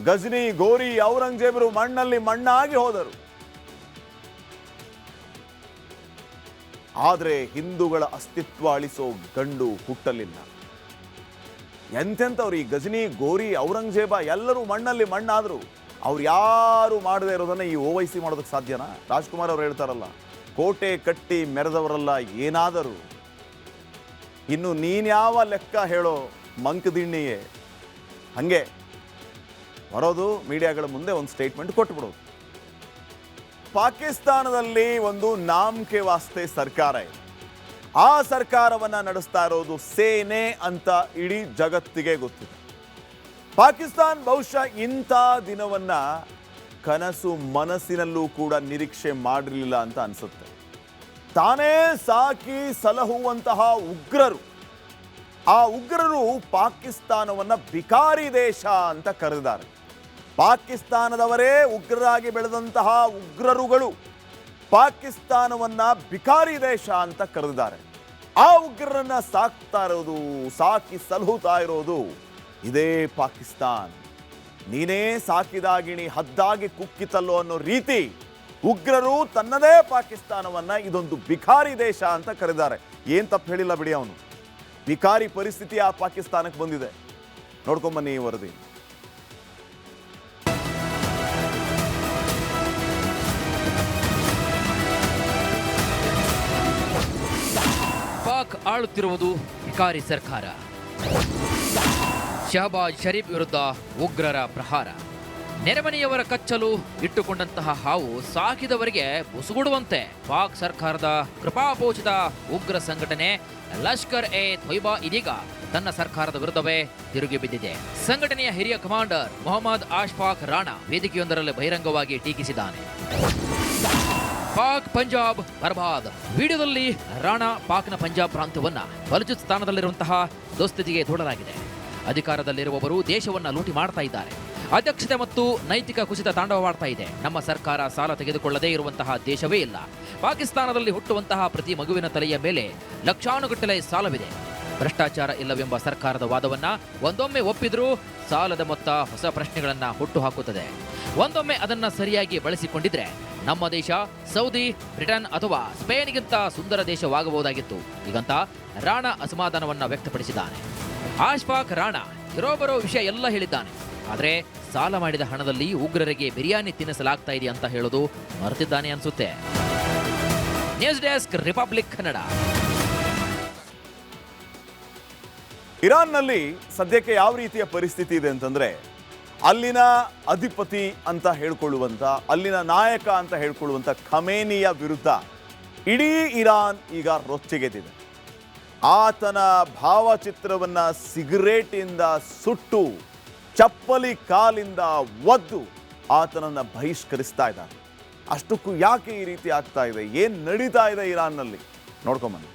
Speaker 3: ಗಜ್ನಿ, ಗೋರಿ, ಔರಂಗಜೇಬರು ಮಣ್ಣಲ್ಲಿ ಮಣ್ಣಾಗಿ ಹೋದರು. ಆದರೆ ಹಿಂದೂಗಳ ಅಸ್ತಿತ್ವ ಅಳಿಸೋ ಗಂಡು ಹುಟ್ಟಲಿಲ್ಲ. ಎಂತೆಂಥವ್ರು ಈ ಗಜ್ನಿ, ಗೋರಿ, ಔರಂಗಜೇಬ ಎಲ್ಲರೂ ಮಣ್ಣಲ್ಲಿ ಮಣ್ಣಾದ್ರು ಅವ್ರು ಯಾರು ಮಾಡದೇ ಇರೋದನ್ನ ಈ ಓವೈಸಿ ಮಾಡೋದಕ್ಕೆ ಸಾಧ್ಯನಾ? ರಾಜ್ಕುಮಾರ್ ಅವರು ಹೇಳ್ತಾರಲ್ಲ, ಕೋಟೆ ಕಟ್ಟಿ ಮೆರೆದವರಲ್ಲ ಏನಾದರೂ. ಇನ್ನು ನೀನ್ಯಾವ ಲೆಕ್ಕ ಹೇಳೋ ಮಂಕದಿಣ್ಣಿಯೇ? ಹಂಗೆ ಬರೋದು, ಮೀಡಿಯಾಗಳ ಮುಂದೆ ಒಂದು ಸ್ಟೇಟ್ಮೆಂಟ್ ಕೊಟ್ಬಿಡೋದು. ಪಾಕಿಸ್ತಾನದಲ್ಲಿ ಒಂದು ನಾಮಕೆ ವಾಸ್ತೆ ಸರ್ಕಾರ ಇದೆ. ಆ ಸರ್ಕಾರವನ್ನ ನಡೆಸ್ತಾ ಇರೋದು ಸೇನೆ ಅಂತ ಇಡೀ ಜಗತ್ತಿಗೆ ಗೊತ್ತಿದೆ. ಪಾಕಿಸ್ತಾನ ಬಹುಶಃ ಇಂಥ ದಿನವನ್ನ ಕನಸು ಮನಸ್ಸಿನಲ್ಲೂ ಕೂಡ ನಿರೀಕ್ಷೆ ಮಾಡಿರಲಿಲ್ಲ ಅಂತ ಅನ್ಸುತ್ತೆ. ತಾನೇ ಸಾಕಿ ಸಲಹುವಂತಹ ಉಗ್ರರು, ಆ ಉಗ್ರರು ಪಾಕಿಸ್ತಾನವನ್ನ ಬಿಕಾರಿ ದೇಶ ಅಂತ ಕರೆದಿದ್ದಾರೆ. ಪಾಕಿಸ್ತಾನದವರೇ ಉಗ್ರರಾಗಿ ಬೆಳೆದಂತಹ ಉಗ್ರರುಗಳು ಪಾಕಿಸ್ತಾನವನ್ನ ಬಿಕಾರಿ ದೇಶ ಅಂತ ಕರೆದಿದ್ದಾರೆ. ಆ ಉಗ್ರರನ್ನ ಸಾಕ್ತಾ ಇರೋದು, ಸಾಕಿ ಸಲಹುತ್ತಾ ಇರೋದು ಇದೇ ಪಾಕಿಸ್ತಾನ್. ನೀನೇ ಸಾಕಿದಾಗಿಣಿ ಹದ್ದಾಗಿ ಕುಕ್ಕಿತಲ್ಲೋ ಅನ್ನೋ ರೀತಿ ಉಗ್ರರು ತನ್ನದೇ ಪಾಕಿಸ್ತಾನವನ್ನ ಇದೊಂದು ಬಿಕಾರಿ ದೇಶ ಅಂತ ಕರೆದಿದ್ದಾರೆ. ಏನ್ ತಪ್ಪು ಹೇಳಿಲ್ಲ ಬಿಡಿ ಅವನು. ಬಿಕಾರಿ ಪರಿಸ್ಥಿತಿ ಆ ಪಾಕಿಸ್ತಾನಕ್ಕೆ ಬಂದಿದೆ. ನೋಡ್ಕೊಂಬನ್ನಿ ಈ ವರದಿ.
Speaker 10: ಪಾಕ್ ಆಳುತ್ತಿರುವುದು ಬಿಕಾರಿ ಸರ್ಕಾರ. ಶಹಬಾಜ್ ಶರೀಫ್ ವಿರುದ್ಧ ಉಗ್ರರ ಪ್ರಹಾರ. ನೆರೆಮನೆಯವರ ಕಚ್ಚಲು ಇಟ್ಟುಕೊಂಡಂತಹ ಹಾವು ಸಾಕಿದವರಿಗೆ ಬುಸುಗುಡುವಂತೆ ಪಾಕ್ ಸರ್ಕಾರದ ಕೃಪಾಪೋಷಿತ ಉಗ್ರ ಸಂಘಟನೆ ಲಷ್ಕರ್ ಎ ತೊಯ್ಬಾ ಇದೀಗ ತನ್ನ ಸರ್ಕಾರದ ವಿರುದ್ಧವೇ ತಿರುಗಿ ಬಿದ್ದಿದೆ. ಸಂಘಟನೆಯ ಹಿರಿಯ ಕಮಾಂಡರ್ ಮೊಹಮ್ಮದ್ ಅಶ್ಫಾಕ್ ರಾಣಾ ವೇದಿಕೆಯೊಂದರಲ್ಲಿ ಬಹಿರಂಗವಾಗಿ ಟೀಕಿಸಿದ್ದಾನೆ. ಪಾಕ್ ಪಂಜಾಬ್ ಬರ್ಬಾದ್. ವಿಡಿಯೋದಲ್ಲಿ ರಾಣಾ ಪಾಕ್ನ ಪಂಜಾಬ್ ಪ್ರಾಂತ್ಯವನ್ನ ಬಲೂಚಿಸ್ತಾನದಲ್ಲಿರುವಂತಹ ದುಸ್ಥಿತಿಗೆ ದೂಡಲಾಗಿದೆ. ಅಧಿಕಾರದಲ್ಲಿರುವವರು ದೇಶವನ್ನ ಲೂಟಿ ಮಾಡ್ತಾ ಇದ್ದಾರೆ. ಅಧ್ಯಕ್ಷತೆ ಮತ್ತು ನೈತಿಕ ಕುಸಿತ ತಾಂಡವವಾಡ್ತಾ ಇದೆ. ನಮ್ಮ ಸರ್ಕಾರ ಸಾಲ ತೆಗೆದುಕೊಳ್ಳದೇ ಇರುವಂತಹ ದೇಶವೇ ಇಲ್ಲ. ಪಾಕಿಸ್ತಾನದಲ್ಲಿ ಹುಟ್ಟುವಂತಹ ಪ್ರತಿ ಮಗುವಿನ ತಲೆಯ ಮೇಲೆ ಲಕ್ಷಾನುಗಟ್ಟಲೆ ಸಾಲವಿದೆ. ಭ್ರಷ್ಟಾಚಾರ ಇಲ್ಲವೆಂಬ ಸರ್ಕಾರದ ವಾದವನ್ನ ಒಂದೊಮ್ಮೆ ಒಪ್ಪಿದ್ರೂ ಸಾಲದ ಮೊತ್ತ ಹೊಸ ಪ್ರಶ್ನೆಗಳನ್ನ ಹುಟ್ಟುಹಾಕುತ್ತದೆ. ಒಂದೊಮ್ಮೆ ಅದನ್ನ ಸರಿಯಾಗಿ ಬಳಸಿಕೊಂಡಿದ್ರೆ ನಮ್ಮ ದೇಶ ಸೌದಿ, ಬ್ರಿಟನ್ ಅಥವಾ ಸ್ಪೇನ್ಗಿಂತ ಸುಂದರ ದೇಶವಾಗಬಹುದಾಗಿತ್ತು. ಹೀಗಂತ ರಾಣಾ ಅಸಮಾಧಾನವನ್ನ ವ್ಯಕ್ತಪಡಿಸಿದ್ದಾನೆ. ಅಶ್ಫಾಕ್ ರಾಣಾ ಇರೋಬರೋ ವಿಷಯ ಎಲ್ಲ ಹೇಳಿದ್ದಾನೆ. ಆದರೆ ಸಾಲ ಮಾಡಿದ ಹಣದಲ್ಲಿ ಉಗ್ರರಿಗೆ ಬಿರಿಯಾನಿ ತಿನ್ನಿಸಲಾಗ್ತಾ ಇದೆ ಅಂತ ಹೇಳೋದು ಮರೆತಿದ್ದಾನೆ ಅನ್ಸುತ್ತೆ. News desk, republic Kannada.
Speaker 3: ಇರಾನ್ನಲ್ಲಿ ಸದ್ಯಕ್ಕೆ ಯಾವ ರೀತಿಯ ಪರಿಸ್ಥಿತಿ ಇದೆ ಅಂತಂದ್ರೆ, ಅಲ್ಲಿನ ಅಧಿಪತಿ ಅಂತ ಹೇಳ್ಕೊಳ್ಳುವಂತ, ಅಲ್ಲಿನ ನಾಯಕ ಅಂತ ಹೇಳ್ಕೊಳ್ಳುವಂತ ಖಮೇನಿಯ ವಿರುದ್ಧ ಇಡೀ ಇರಾನ್ ಈಗ ರೊಚ್ಚಿಗೆದಿದೆ. ಆತನ ಭಾವಚಿತ್ರವನ್ನ ಸಿಗರೇಟಿಂದ ಸುಟ್ಟು ಚಪ್ಪಲಿ ಕಾಲಿಂದ ಒದ್ದು ಆತನನ್ನ ಬಹಿಷ್ಕರಿಸ್ತಾ ಇದ್ದಾರೆ. ಅಷ್ಟಕ್ಕೂ ಯಾಕೆ ಈ ರೀತಿ ಆಗ್ತಾ ಇದೆ, ಏನ್ ನಡೀತಾ ಇದೆ ಇರಾನ್ನಲ್ಲಿ ನೋಡ್ಕೊಂಬನ್ನಿ.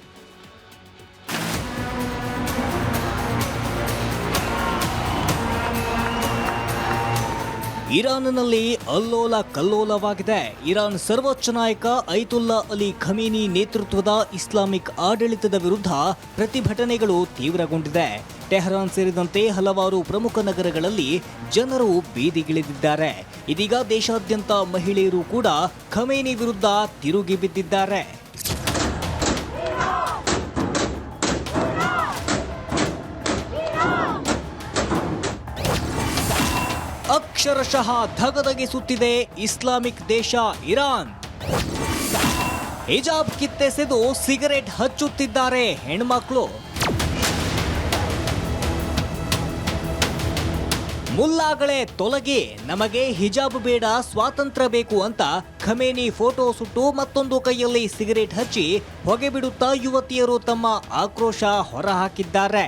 Speaker 11: ಇರಾನ್ನಲ್ಲಿ ಅಲ್ಲೋಲ ಕಲ್ಲೋಲವಾಗಿದೆ. ಇರಾನ್ ಸರ್ವೋಚ್ಚ ನಾಯಕ ಐತುಲ್ಲಾ ಅಲಿ ಖಮೀನಿ ನೇತೃತ್ವದ ಇಸ್ಲಾಮಿಕ್ ಆಡಳಿತದ ವಿರುದ್ಧ ಪ್ರತಿಭಟನೆಗಳು ತೀವ್ರಗೊಂಡಿದೆ. ಟೆಹರಾನ್ ಸೇರಿದಂತೆ ಹಲವಾರು ಪ್ರಮುಖ ನಗರಗಳಲ್ಲಿ ಜನರು ಬೀದಿಗಿಳಿದಿದ್ದಾರೆ. ಇದೀಗ ದೇಶಾದ್ಯಂತ ಮಹಿಳೆಯರು ಕೂಡ ಖಮೇನಿ ವಿರುದ್ಧ ತಿರುಗಿ ಬಿದ್ದಿದ್ದಾರೆ. ಅಕ್ಷರಶಃ ಧಗಧಗಿಸುತ್ತಿದೆ ಇಸ್ಲಾಮಿಕ್ ದೇಶ ಇರಾನ್. ಹಿಜಾಬ್ ಕಿತ್ತೆಸೆದು ಸಿಗರೆಟ್ ಹಚ್ಚುತ್ತಿದ್ದಾರೆ ಹೆಣ್ಮಕ್ಳು. ಮುಲ್ಲಾಗಳೇ ತೊಲಗಿ, ನಮಗೆ ಹಿಜಾಬ್ ಬೇಡ, ಸ್ವಾತಂತ್ರ್ಯ ಬೇಕು ಅಂತ ಖಮೇನಿ ಫೋಟೋ ಸುಟ್ಟು ಮತ್ತೊಂದು ಕೈಯಲ್ಲಿ ಸಿಗರೆಟ್ ಹಚ್ಚಿ ಹೊಗೆ ಬಿಡುತ್ತಾ ಯುವತಿಯರು ತಮ್ಮ ಆಕ್ರೋಶ ಹೊರಹಾಕಿದ್ದಾರೆ.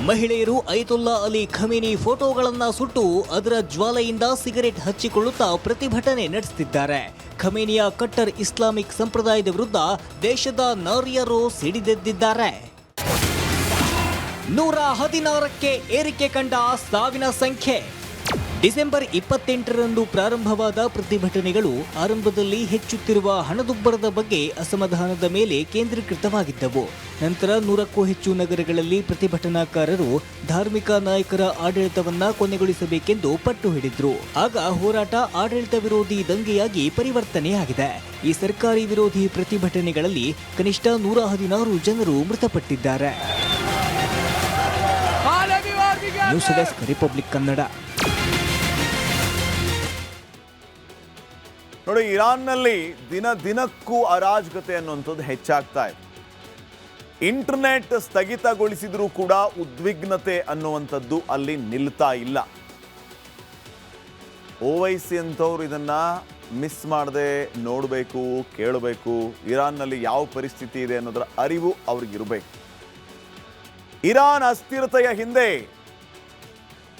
Speaker 11: ಮಹಿಳೆಯರು ಐತುಲ್ಲಾ ಅಲಿ ಖಮೇನಿ ಫೋಟೋಗಳನ್ನ ಸುಟ್ಟು ಅದರ ಜ್ವಾಲೆಯಿಂದ ಸಿಗರೆಟ್ ಹಚ್ಚಿಕೊಳ್ಳುತ್ತಾ ಪ್ರತಿಭಟನೆ ನಡೆಸುತ್ತಿದ್ದಾರೆ. ಖಮೇನಿಯ ಕಟ್ಟರ್ ಇಸ್ಲಾಮಿಕ್ ಸಂಪ್ರದಾಯದ ವಿರುದ್ಧ ದೇಶದ ನಾರಿಯರು ಸಿಡಿದೆದ್ದಿದ್ದಾರೆ. 116ಕ್ಕೆ ಏರಿಕೆ ಕಂಡ ಸಾವಿನ ಸಂಖ್ಯೆ. ಡಿಸೆಂಬರ್ 28ರಂದು ಪ್ರಾರಂಭವಾದ ಪ್ರತಿಭಟನೆಗಳು ಆರಂಭದಲ್ಲಿ ಹೆಚ್ಚುತ್ತಿರುವ ಹಣದುಬ್ಬರದ ಬಗ್ಗೆ ಅಸಮಾಧಾನದ ಮೇಲೆ ಕೇಂದ್ರೀಕೃತವಾಗಿದ್ದವು. ನಂತರ 100ಕ್ಕೂ ಹೆಚ್ಚು ನಗರಗಳಲ್ಲಿ ಪ್ರತಿಭಟನಾಕಾರರು ಧಾರ್ಮಿಕ ನಾಯಕರ ಆಡಳಿತವನ್ನ ಕೊನೆಗೊಳಿಸಬೇಕೆಂದು ಪಟ್ಟು ಹಿಡಿದ್ರು. ಆಗ ಹೋರಾಟ ಆಡಳಿತ ವಿರೋಧಿ ದಂಗೆಯಾಗಿ ಪರಿವರ್ತನೆಯಾಗಿದೆ. ಈ ಸರ್ಕಾರಿ ವಿರೋಧಿ ಪ್ರತಿಭಟನೆಗಳಲ್ಲಿ ಕನಿಷ್ಠ 116 ಜನರು ಮೃತಪಟ್ಟಿದ್ದಾರೆ. News desk, republic Kannada.
Speaker 3: ನೋಡಿ, ಇರಾನ್ನಲ್ಲಿ ದಿನಕ್ಕೂ ಅರಾಜಕತೆ ಅನ್ನುವಂಥದ್ದು ಹೆಚ್ಚಾಗ್ತಾ ಇದೆ. ಇಂಟರ್ನೆಟ್ ಸ್ಥಗಿತಗೊಳಿಸಿದ್ರೂ ಕೂಡ ಉದ್ವಿಗ್ನತೆ ಅನ್ನುವಂಥದ್ದು ಅಲ್ಲಿ ನಿಲ್ತಾ ಇಲ್ಲ. ಓವೈಸಿ ಅಂತವ್ರು ಇದನ್ನ ಮಿಸ್ ಮಾಡದೆ ನೋಡಬೇಕು, ಕೇಳಬೇಕು. ಇರಾನ್ನಲ್ಲಿ ಯಾವ ಪರಿಸ್ಥಿತಿ ಇದೆ ಅನ್ನೋದರ ಅರಿವು ಅವ್ರಿಗಿರಬೇಕು. ಇರಾನ್ ಅಸ್ಥಿರತೆಯ ಹಿಂದೆ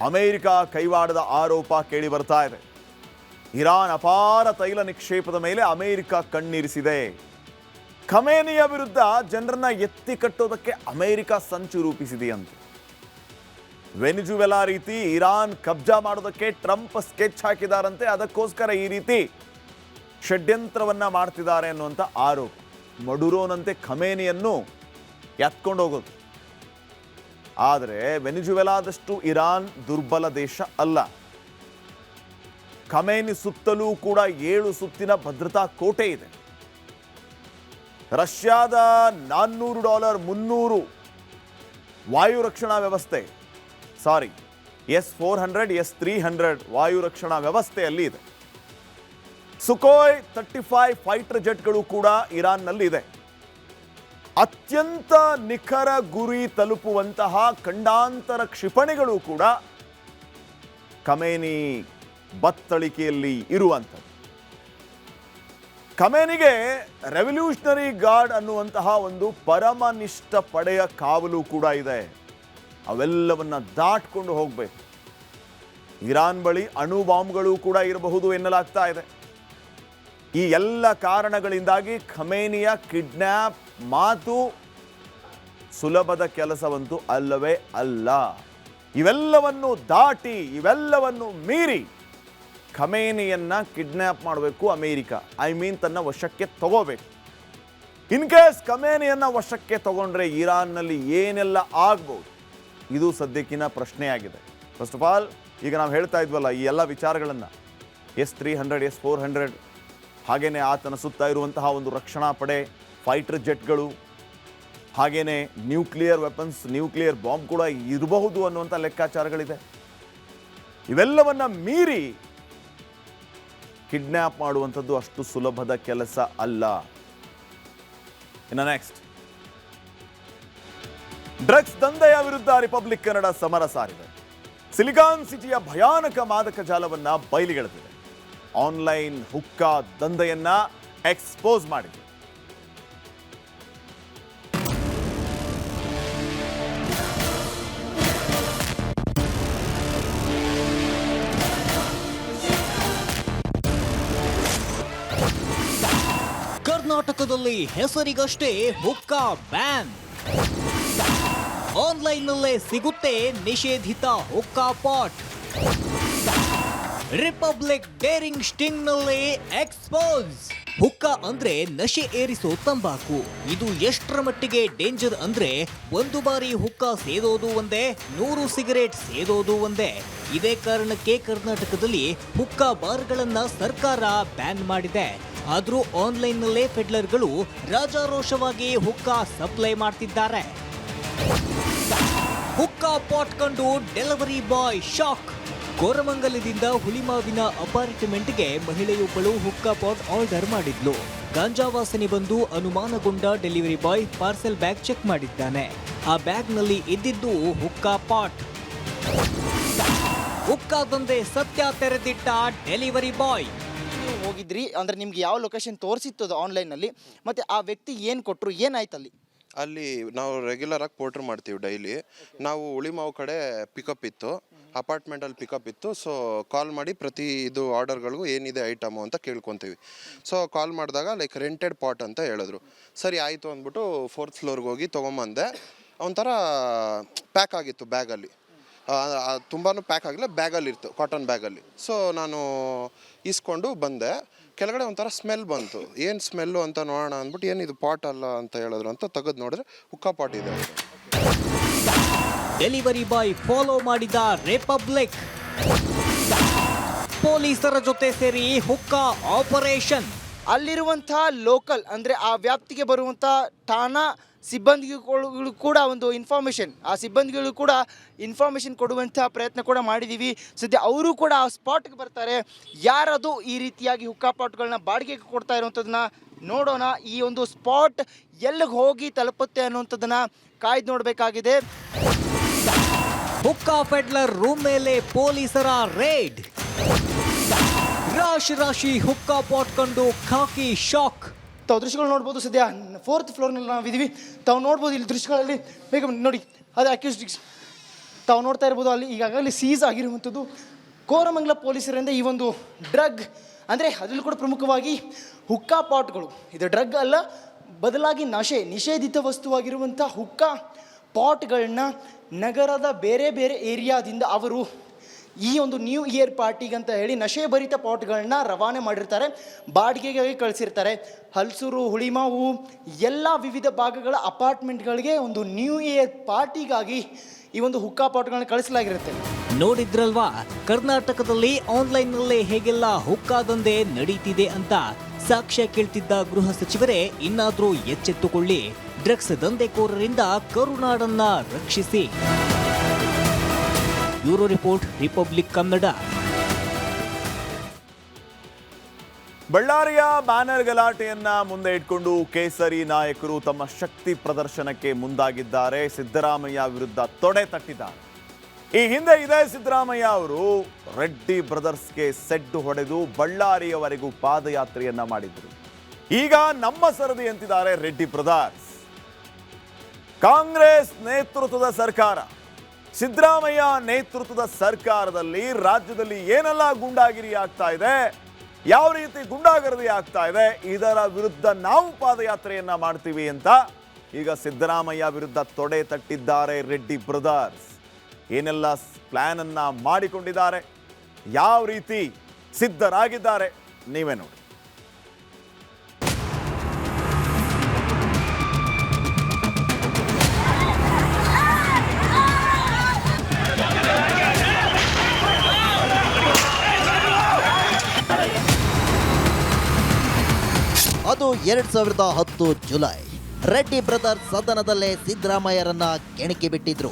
Speaker 3: ಅಮೆರಿಕ ಕೈವಾಡದ ಆರೋಪ ಕೇಳಿ ಬರ್ತಾ ಇದೆ. ಇರಾನ್ ಅಪಾರ ತೈಲ ನಿಕ್ಷೇಪದ ಮೇಲೆ ಅಮೆರಿಕ ಕಣ್ಣಿರಿಸಿದೆ. ಖಮೇನಿಯ ವಿರುದ್ಧ ಜನರನ್ನ ಎತ್ತಿ ಕಟ್ಟೋದಕ್ಕೆ ಅಮೆರಿಕ ಸಂಚು ರೂಪಿಸಿದೆಯಂತೆ. ವೆನಿಜುವೆಲಾ ರೀತಿ ಇರಾನ್ ಕಬ್ಜಾ ಮಾಡೋದಕ್ಕೆ ಟ್ರಂಪ್ ಸ್ಕೆಚ್ ಹಾಕಿದಾರಂತೆ. ಅದಕ್ಕೋಸ್ಕರ ಈ ರೀತಿ ಷಡ್ಯಂತ್ರವನ್ನ ಮಾಡ್ತಿದ್ದಾರೆ ಅನ್ನುವಂಥ ಆರೋಪ. ಮಡುರೋನಂತೆ ಖಮೇನಿಯನ್ನು ಎತ್ಕೊಂಡು ಹೋಗೋದು. ಆದರೆ ವೆನಿಜುವೆಲಾದಷ್ಟು ಇರಾನ್ ದುರ್ಬಲ ದೇಶ ಅಲ್ಲ. ಖಮೇನಿ ಸುತ್ತಲೂ ಕೂಡ 7 ಸುತ್ತಿನ ಭದ್ರತಾ ಕೋಟೆ ಇದೆ. ರಷ್ಯಾದ $400 300 ವಾಯು ರಕ್ಷಣಾ ವ್ಯವಸ್ಥೆ, S-400 S-300 ವಾಯು ರಕ್ಷಣಾ ವ್ಯವಸ್ಥೆಯಲ್ಲಿ ಇದೆ. ಸುಕೋಯ್ 35 ಫೈಟರ್ ಜೆಟ್ಗಳು ಕೂಡ ಇರಾನ್ನಲ್ಲಿದೆ. ಅತ್ಯಂತ ನಿಖರ ಗುರಿ ತಲುಪುವಂತಹ ಖಂಡಾಂತರ ಕ್ಷಿಪಣಿಗಳು ಕೂಡ ಖಮೇನಿ ಬತ್ತಳಿಕೆಯಲ್ಲಿ ಇರುವಂಥದ್ದು. ಖಮೇನಿಗೆ ರೆವಲ್ಯೂಷನರಿ ಗಾರ್ಡ್ ಅನ್ನುವಂತಹ ಒಂದು ಪರಮನಿಷ್ಠ ಪಡೆಯ ಕಾವಲು ಕೂಡ ಇದೆ. ಅವೆಲ್ಲವನ್ನ ದಾಟ್ಕೊಂಡು ಹೋಗಬೇಕು. ಇರಾನ್ ಬಳಿ ಅಣು ಬಾಂಬ್ಗಳು ಕೂಡ ಇರಬಹುದು ಎನ್ನಲಾಗ್ತಾ ಇದೆ. ಈ ಎಲ್ಲ ಕಾರಣಗಳಿಂದಾಗಿ ಖಮೇನಿಯ ಕಿಡ್ನ್ಯಾಪ್ ಮಾತು ಸುಲಭದ ಕೆಲಸವಂತೂ ಅಲ್ಲವೇ ಅಲ್ಲ. ಇವೆಲ್ಲವನ್ನು ದಾಟಿ, ಇವೆಲ್ಲವನ್ನು ಮೀರಿ ಖಮೇನಿಯನ್ನ ಕಿಡ್ನ್ಯಾಪ್ ಮಾಡಬೇಕು ಅಮೇರಿಕ. ತನ್ನ ವಶಕ್ಕೆ ತಗೋಬೇಕು. ಇನ್ ಕೇಸ್ ಖಮೇನಿಯನ್ನ ವಶಕ್ಕೆ ತಗೊಂಡ್ರೆ ಇರಾನ್ನಲ್ಲಿ ಏನೆಲ್ಲ ಆಗ್ಬೋದು, ಇದು ಸದ್ಯಕ್ಕಿನ ಪ್ರಶ್ನೆಯಾಗಿದೆ. ಫಸ್ಟ್ ಆಫ್ ಆಲ್, ಈಗ ನಾವು ಹೇಳ್ತಾ ಇದ್ವಲ್ಲ ಈ ಎಲ್ಲ ವಿಚಾರಗಳನ್ನು, S-300, S-400, ಹಾಗೇನೆ ಆತನ ಸುತ್ತ ಇರುವಂತಹ ಒಂದು ರಕ್ಷಣಾ ಪಡೆ, ಫೈಟರ್ ಜೆಟ್ಗಳು, ಹಾಗೇನೆ ನ್ಯೂಕ್ಲಿಯರ್ ವೆಪನ್ಸ್, ನ್ಯೂಕ್ಲಿಯರ್ ಬಾಂಬ್ ಕೂಡ ಇರಬಹುದು ಅನ್ನುವಂಥ ಲೆಕ್ಕಾಚಾರಗಳಿದೆ. ಇವೆಲ್ಲವನ್ನ ಮೀರಿ ಕಿಡ್ನ್ಯಾಪ್ ಮಾಡುವಂಥದ್ದು ಅಷ್ಟು ಸುಲಭದ ಕೆಲಸ ಅಲ್ಲ. ಇನ್ನು ನೆಕ್ಸ್ಟ್, ಡ್ರಗ್ಸ್ ದಂಧೆಯ ವಿರುದ್ಧ ರಿಪಬ್ಲಿಕ್ ಕನ್ನಡ ಸಮರ ಸಾರಿದೆ. ಸಿಲಿಕಾನ್ ಸಿಟಿಯ ಭಯಾನಕ ಮಾದಕ ಜಾಲವನ್ನ ಬಯಲಿಗೆಳೆದಿದೆ. ಆನ್ಲೈನ್ ಹುಕ್ಕಾ ದಂಧೆಯನ್ನ ಎಕ್ಸ್ಪೋಸ್ ಮಾಡಿದೆ.
Speaker 11: ಕರ್ನಾಟಕದಲ್ಲಿ ಹೆಸರಿಗಷ್ಟೇ ಹುಕ್ಕಾ ಬ್ಯಾನ್. ಆನ್ಲೈನ್ನಲ್ಲೇ ಸಿಗುತ್ತೆ ನಿಷೇಧಿತ ಹುಕ್ಕಾ ಪಾಟ್. ರಿಪಬ್ಲಿಕ್ ಡೇರಿಂಗ್ ಸ್ಟಿಂಗ್ನಲ್ಲಿ ಎಕ್ಸ್ಪೋಸ್. ಹುಕ್ಕಾ ಅಂದ್ರೆ ನಶೆ ಏರಿಸೋ ತಂಬಾಕು. ಇದು ಎಷ್ಟರ ಮಟ್ಟಿಗೆ ಡೇಂಜರ್ ಅಂದ್ರೆ, ಒಂದು ಬಾರಿ ಹುಕ್ಕಾ ಸೇದೋದು ಒಂದೇ, 100 ಸಿಗರೇಟ್ ಸೇದೋದು ಒಂದೇ. ಇದೇ ಕಾರಣಕ್ಕೆ ಕರ್ನಾಟಕದಲ್ಲಿ ಹುಕ್ಕಾ ಬಾರ್ಗಳನ್ನ ಸರ್ಕಾರ ಬ್ಯಾನ್ ಮಾಡಿದೆ. ಆದ್ರೂ ಆನ್ಲೈನ್ನಲ್ಲೇ ಫೆಡ್ಲರ್ಗಳು ರಾಜಾರೋಷವಾಗಿ ಹುಕ್ಕಾ ಸಪ್ಲೈ ಮಾಡ್ತಿದ್ದಾರೆ. ಹುಕ್ಕಾ ಪಾಟ್ ಕಂಡು ಡೆಲಿವರಿ ಬಾಯ್ ಶಾಕ್. ಕೋರಮಂಗಲದಿಂದ ಹುಲಿಮಾವಿನ ಅಪಾರ್ಟ್ಮೆಂಟ್ಗೆ ಮಹಿಳೆಯೊಬ್ಬಳು ಹುಕ್ಕಾ ಪಾಟ್ ಆರ್ಡರ್ ಮಾಡಿದ್ಲು. ಗಾಂಜಾ ವಾಸನೆ ಬಂದು ಅನುಮಾನಗೊಂಡ delivery boy parcel bag check ಮಾಡಿದ್ದಾನೆ. ಆ ಬ್ಯಾಗ್ನಲ್ಲಿ ಇದ್ದಿದ್ದು ಹುಕ್ಕಾ ಪಾಟ್. ಹುಕ್ಕಾ ದಂಧೆ ಸತ್ಯ ತೆರೆದಿಟ್ಟ ಡೆಲಿವರಿ ಬಾಯ್.
Speaker 12: ನೀವು ಹೋಗಿದ್ರಿ ಅಂದ್ರೆ ನಿಮ್ಗೆ ಯಾವ ಲೊಕೇಶನ್ ತೋರಿಸಿತ್ತು ಅದು ಆನ್ಲೈನಲ್ಲಿ, ಮತ್ತೆ ಆ ವ್ಯಕ್ತಿ ಏನು ಕೊಟ್ಟರು, ಏನಾಯ್ತು
Speaker 5: ಅಲ್ಲಿ ನಾವು ರೆಗ್ಯುಲರ್ ಆಗಿ ಪೋರ್ಟರ್ ಮಾಡ್ತೀವಿ ಡೈಲಿ. ನಾವು ಉಳಿಮಾವು ಕಡೆ ಪಿಕಪ್ ಇತ್ತು, ಅಪಾರ್ಟ್ಮೆಂಟಲ್ಲಿ ಪಿಕಪ್ ಇತ್ತು. ಸೊ ಕಾಲ್ ಮಾಡಿ ಪ್ರತಿ ಇದು ಆರ್ಡರ್ಗಳಿಗೂ ಏನಿದೆ ಐಟಮು ಅಂತ ಕೇಳ್ಕೊತೀವಿ. ಸೊ ಕಾಲ್ ಮಾಡಿದಾಗ ಲೈಕ್ ರೆಂಟೆಡ್ ಪಾಟ್ ಅಂತ ಹೇಳಿದ್ರು. ಸರಿ ಆಯಿತು ಅಂದ್ಬಿಟ್ಟು 4th ಫ್ಲೋರ್ಗೆ ಹೋಗಿ ತೊಗೊಂಬಂದೆ. ಒಂಥರ ಪ್ಯಾಕ್ ಆಗಿತ್ತು ಬ್ಯಾಗಲ್ಲಿ, ತುಂಬಾ ಪ್ಯಾಕ್ ಆಗಿಲ್ಲ, ಬ್ಯಾಗಲ್ಲಿತ್ತು, ಕಾಟನ್ ಬ್ಯಾಗಲ್ಲಿ. ಸೊ ನಾನು ಇಸ್ಕೊಂಡು ಬಂದೆ. ಕೆಳಗಡೆ ಒಂಥರ ಸ್ಮೆಲ್ ಬಂತು. ಏನು ಸ್ಮೆಲ್ಲು ಅಂತ ನೋಡೋಣ ಅಂದ್ಬಿಟ್ಟು ಏನಿದು ಪಾಟ್ ಅಲ್ಲ ಅಂತ ಹೇಳಿದ್ರು ಅಂತ ತೆಗೆದು ನೋಡಿದ್ರೆ ಹುಕ್ಕಾ ಪಾಟ್ ಇದೆ.
Speaker 11: ಡೆಲಿವರಿ ಬಾಯ್ ಫಾಲೋ ಮಾಡಿದ ರಿಪಬ್ಲಿಕ್. ಪೊಲೀಸರ ಜೊತೆ ಸೇರಿ ಹುಕ್ಕಾ ಆಪರೇಷನ್.
Speaker 12: ಅಲ್ಲಿರುವಂತಹ ಲೋಕಲ್ ಅಂದರೆ ಆ ವ್ಯಾಪ್ತಿಗೆ ಬರುವಂಥ ಠಾಣಾ ಸಿಬ್ಬಂದಿಗಳು ಕೂಡ ಒಂದು ಇನ್ಫಾರ್ಮೇಷನ್, ಆ ಸಿಬ್ಬಂದಿಗಳು ಕೂಡ ಇನ್ಫಾರ್ಮೇಷನ್ ಕೊಡುವಂಥ ಪ್ರಯತ್ನ ಕೂಡ ಮಾಡಿದ್ದೀವಿ. ಸದ್ಯ ಅವರು ಕೂಡ ಆ ಸ್ಪಾಟ್ಗೆ ಬರ್ತಾರೆ. ಯಾರದು ಈ ರೀತಿಯಾಗಿ ಹುಕ್ಕಾ ಪಾಟ್ಗಳನ್ನ ಬಾಡಿಗೆಗೆ ಕೊಡ್ತಾ ಇರುವಂಥದ್ದನ್ನ ನೋಡೋಣ. ಈ ಒಂದು ಸ್ಪಾಟ್ ಎಲ್ಲಿಗೆ ಹೋಗಿ ತಲುಪುತ್ತೆ ಅನ್ನುವಂಥದ್ದನ್ನ ಕಾಯ್ದು ನೋಡಬೇಕಾಗಿದೆ.
Speaker 11: ಹುಕ್ಕಾ ಫೆಡ್ಲರ್ ರೂಮ್ ಮೇಲೆ ಪೊಲೀಸರ ರೇಡ್. ರಾಶಿ ಹುಕ್ಕಾ ಪಾಟ್ ಕಂಡು ಖಾಕಿ ಶಾಕ್.
Speaker 12: ತಾವು ದೃಶ್ಯಗಳು ನೋಡ್ಬೋದು. ಸದ್ಯ 4th ಫ್ಲೋರ್ನಲ್ಲಿ ನಾವಿದ್ದೀವಿ. ತಾವು ನೋಡ್ಬೋದು ಇಲ್ಲಿ ದೃಶ್ಯಗಳಲ್ಲಿ ಬೇಗ ನೋಡಿ, ಅದು ಅಕ್ಯೂಸ್ಟಿಕ್ಸ್ ತಾವು ನೋಡ್ತಾ ಇರ್ಬೋದು. ಅಲ್ಲಿ ಈಗಾಗಲೇ ಸೀಸ್ ಆಗಿರುವಂಥದ್ದು ಕೋರಮಂಗಲ ಪೊಲೀಸರಿಂದ ಈ ಒಂದು ಡ್ರಗ್, ಅಂದರೆ ಅದರಲ್ಲೂ ಕೂಡ ಪ್ರಮುಖವಾಗಿ ಹುಕ್ಕಾ ಪಾಟ್ಗಳು. ಇದು ಡ್ರಗ್ ಅಲ್ಲ, ಬದಲಾಗಿ ನಿಷೇಧಿತ ವಸ್ತುವಾಗಿರುವಂಥ ಹುಕ್ಕಾ ಪಾಟ್ಗಳನ್ನ ನಗರದ ಬೇರೆ ಬೇರೆ ಏರಿಯಾದಿಂದ ಅವರು ಈ ಒಂದು ನ್ಯೂ ಇಯರ್ ಪಾರ್ಟಿಗಂತ ಹೇಳಿ ನಶೆಭರಿತ ಪಾಟ್ಗಳನ್ನ ರವಾನೆ ಮಾಡಿರ್ತಾರೆ, ಬಾಡಿಗೆಗಾಗಿ ಕಳಿಸಿರ್ತಾರೆ. ಹಲಸೂರು, ಹುಳಿಮಾವು ಎಲ್ಲ ವಿವಿಧ ಭಾಗಗಳ ಅಪಾರ್ಟ್ಮೆಂಟ್ಗಳಿಗೆ ಒಂದು ನ್ಯೂ ಇಯರ್ ಪಾರ್ಟಿಗಾಗಿ ಈ ಒಂದು ಹುಕ್ಕಾ ಪಾಟ್ಗಳನ್ನ ಕಳಿಸಲಾಗಿರುತ್ತೆ.
Speaker 11: ನೋಡಿದ್ರಲ್ವಾ ಕರ್ನಾಟಕದಲ್ಲಿ ಆನ್ಲೈನ್ನಲ್ಲೇ ಹೇಗೆಲ್ಲ ಹುಕ್ಕಾ ದಂಧೆ ನಡೀತಿದೆ ಅಂತ. ಸಾಕ್ಷ್ಯ ಕೇಳ್ತಿದ್ದ ಗೃಹ ಸಚಿವರೇ ಇನ್ನಾದ್ರೂ ಎಚ್ಚೆತ್ತುಕೊಳ್ಳಿ. ಡ್ರಗ್ಸ್ ದಂಧೆಕೋರರಿಂದ ಕರುನಾಡನ್ನ ರಕ್ಷಿಸಿ. Bureau report, Republic Kannada.
Speaker 3: ಬಳ್ಳಾರಿಯ ಬ್ಯಾನರ್ ಗಲಾಟೆಯನ್ನ ಮುಂದೆ ಇಟ್ಕೊಂಡು ಕೇಸರಿ ನಾಯಕರು ತಮ್ಮ ಶಕ್ತಿ ಪ್ರದರ್ಶನಕ್ಕೆ ಮುಂದಾಗಿದ್ದಾರೆ. ಸಿದ್ದರಾಮಯ್ಯ ವಿರುದ್ಧ ತೊಡೆ ತಟ್ಟಿದ್ದಾರೆ. ಈ ಹಿಂದೆ ಇದೇ ಸಿದ್ದರಾಮಯ್ಯ ಅವರು ರೆಡ್ಡಿ ಬ್ರದರ್ಸ್ಗೆ ಸೆಡ್ಡು ಹೊಡೆದು ಬಳ್ಳಾರಿಯವರೆಗೂ ಪಾದಯಾತ್ರೆಯನ್ನ ಮಾಡಿದ್ರು. ಈಗ ನಮ್ಮ ಸರದಿ ಅಂತಿದ್ದಾರೆ ರೆಡ್ಡಿ ಬ್ರದರ್ಸ್. ಕಾಂಗ್ರೆಸ್ ನೇತೃತ್ವದ ಸರ್ಕಾರ, ಸಿದ್ದರಾಮಯ್ಯ ನೇತೃತ್ವದ ಸರ್ಕಾರದಲ್ಲಿ ರಾಜ್ಯದಲ್ಲಿ ಏನೆಲ್ಲ ಗೂಂಡಾಗಿರಿ ಆಗ್ತಾ ಇದೆ, ಯಾವ ರೀತಿ ಗುಂಡಾಗರ್ದಿ ಆಗ್ತಾ ಇದೆ, ಇದರ ವಿರುದ್ಧ ನಾವು ಪಾದಯಾತ್ರೆಯನ್ನ ಮಾಡ್ತೀವಿ ಅಂತ ಈಗ ಸಿದ್ದರಾಮಯ್ಯ ವಿರುದ್ಧ ತೊಡೆ ತಟ್ಟಿದ್ದಾರೆ ರೆಡ್ಡಿ ಬ್ರದರ್ಸ್. ಏನೆಲ್ಲ ಪ್ಲಾನ್ ಅನ್ನ ಮಾಡಿಕೊಂಡಿದ್ದಾರೆ, ಯಾವ ರೀತಿ ಸಿದ್ಧರಾಗಿದ್ದಾರೆ ನೀವೇ ನೋಡಿ.
Speaker 6: ಅದು 2010 ಜುಲೈ. ರೆಡ್ಡಿ ಬ್ರದರ್ಸ್ ಸದನದಲ್ಲೇ ಸಿದ್ದರಾಮಯ್ಯರನ್ನ ಕೆಣಕಿ ಬಿಟ್ಟಿದ್ರು.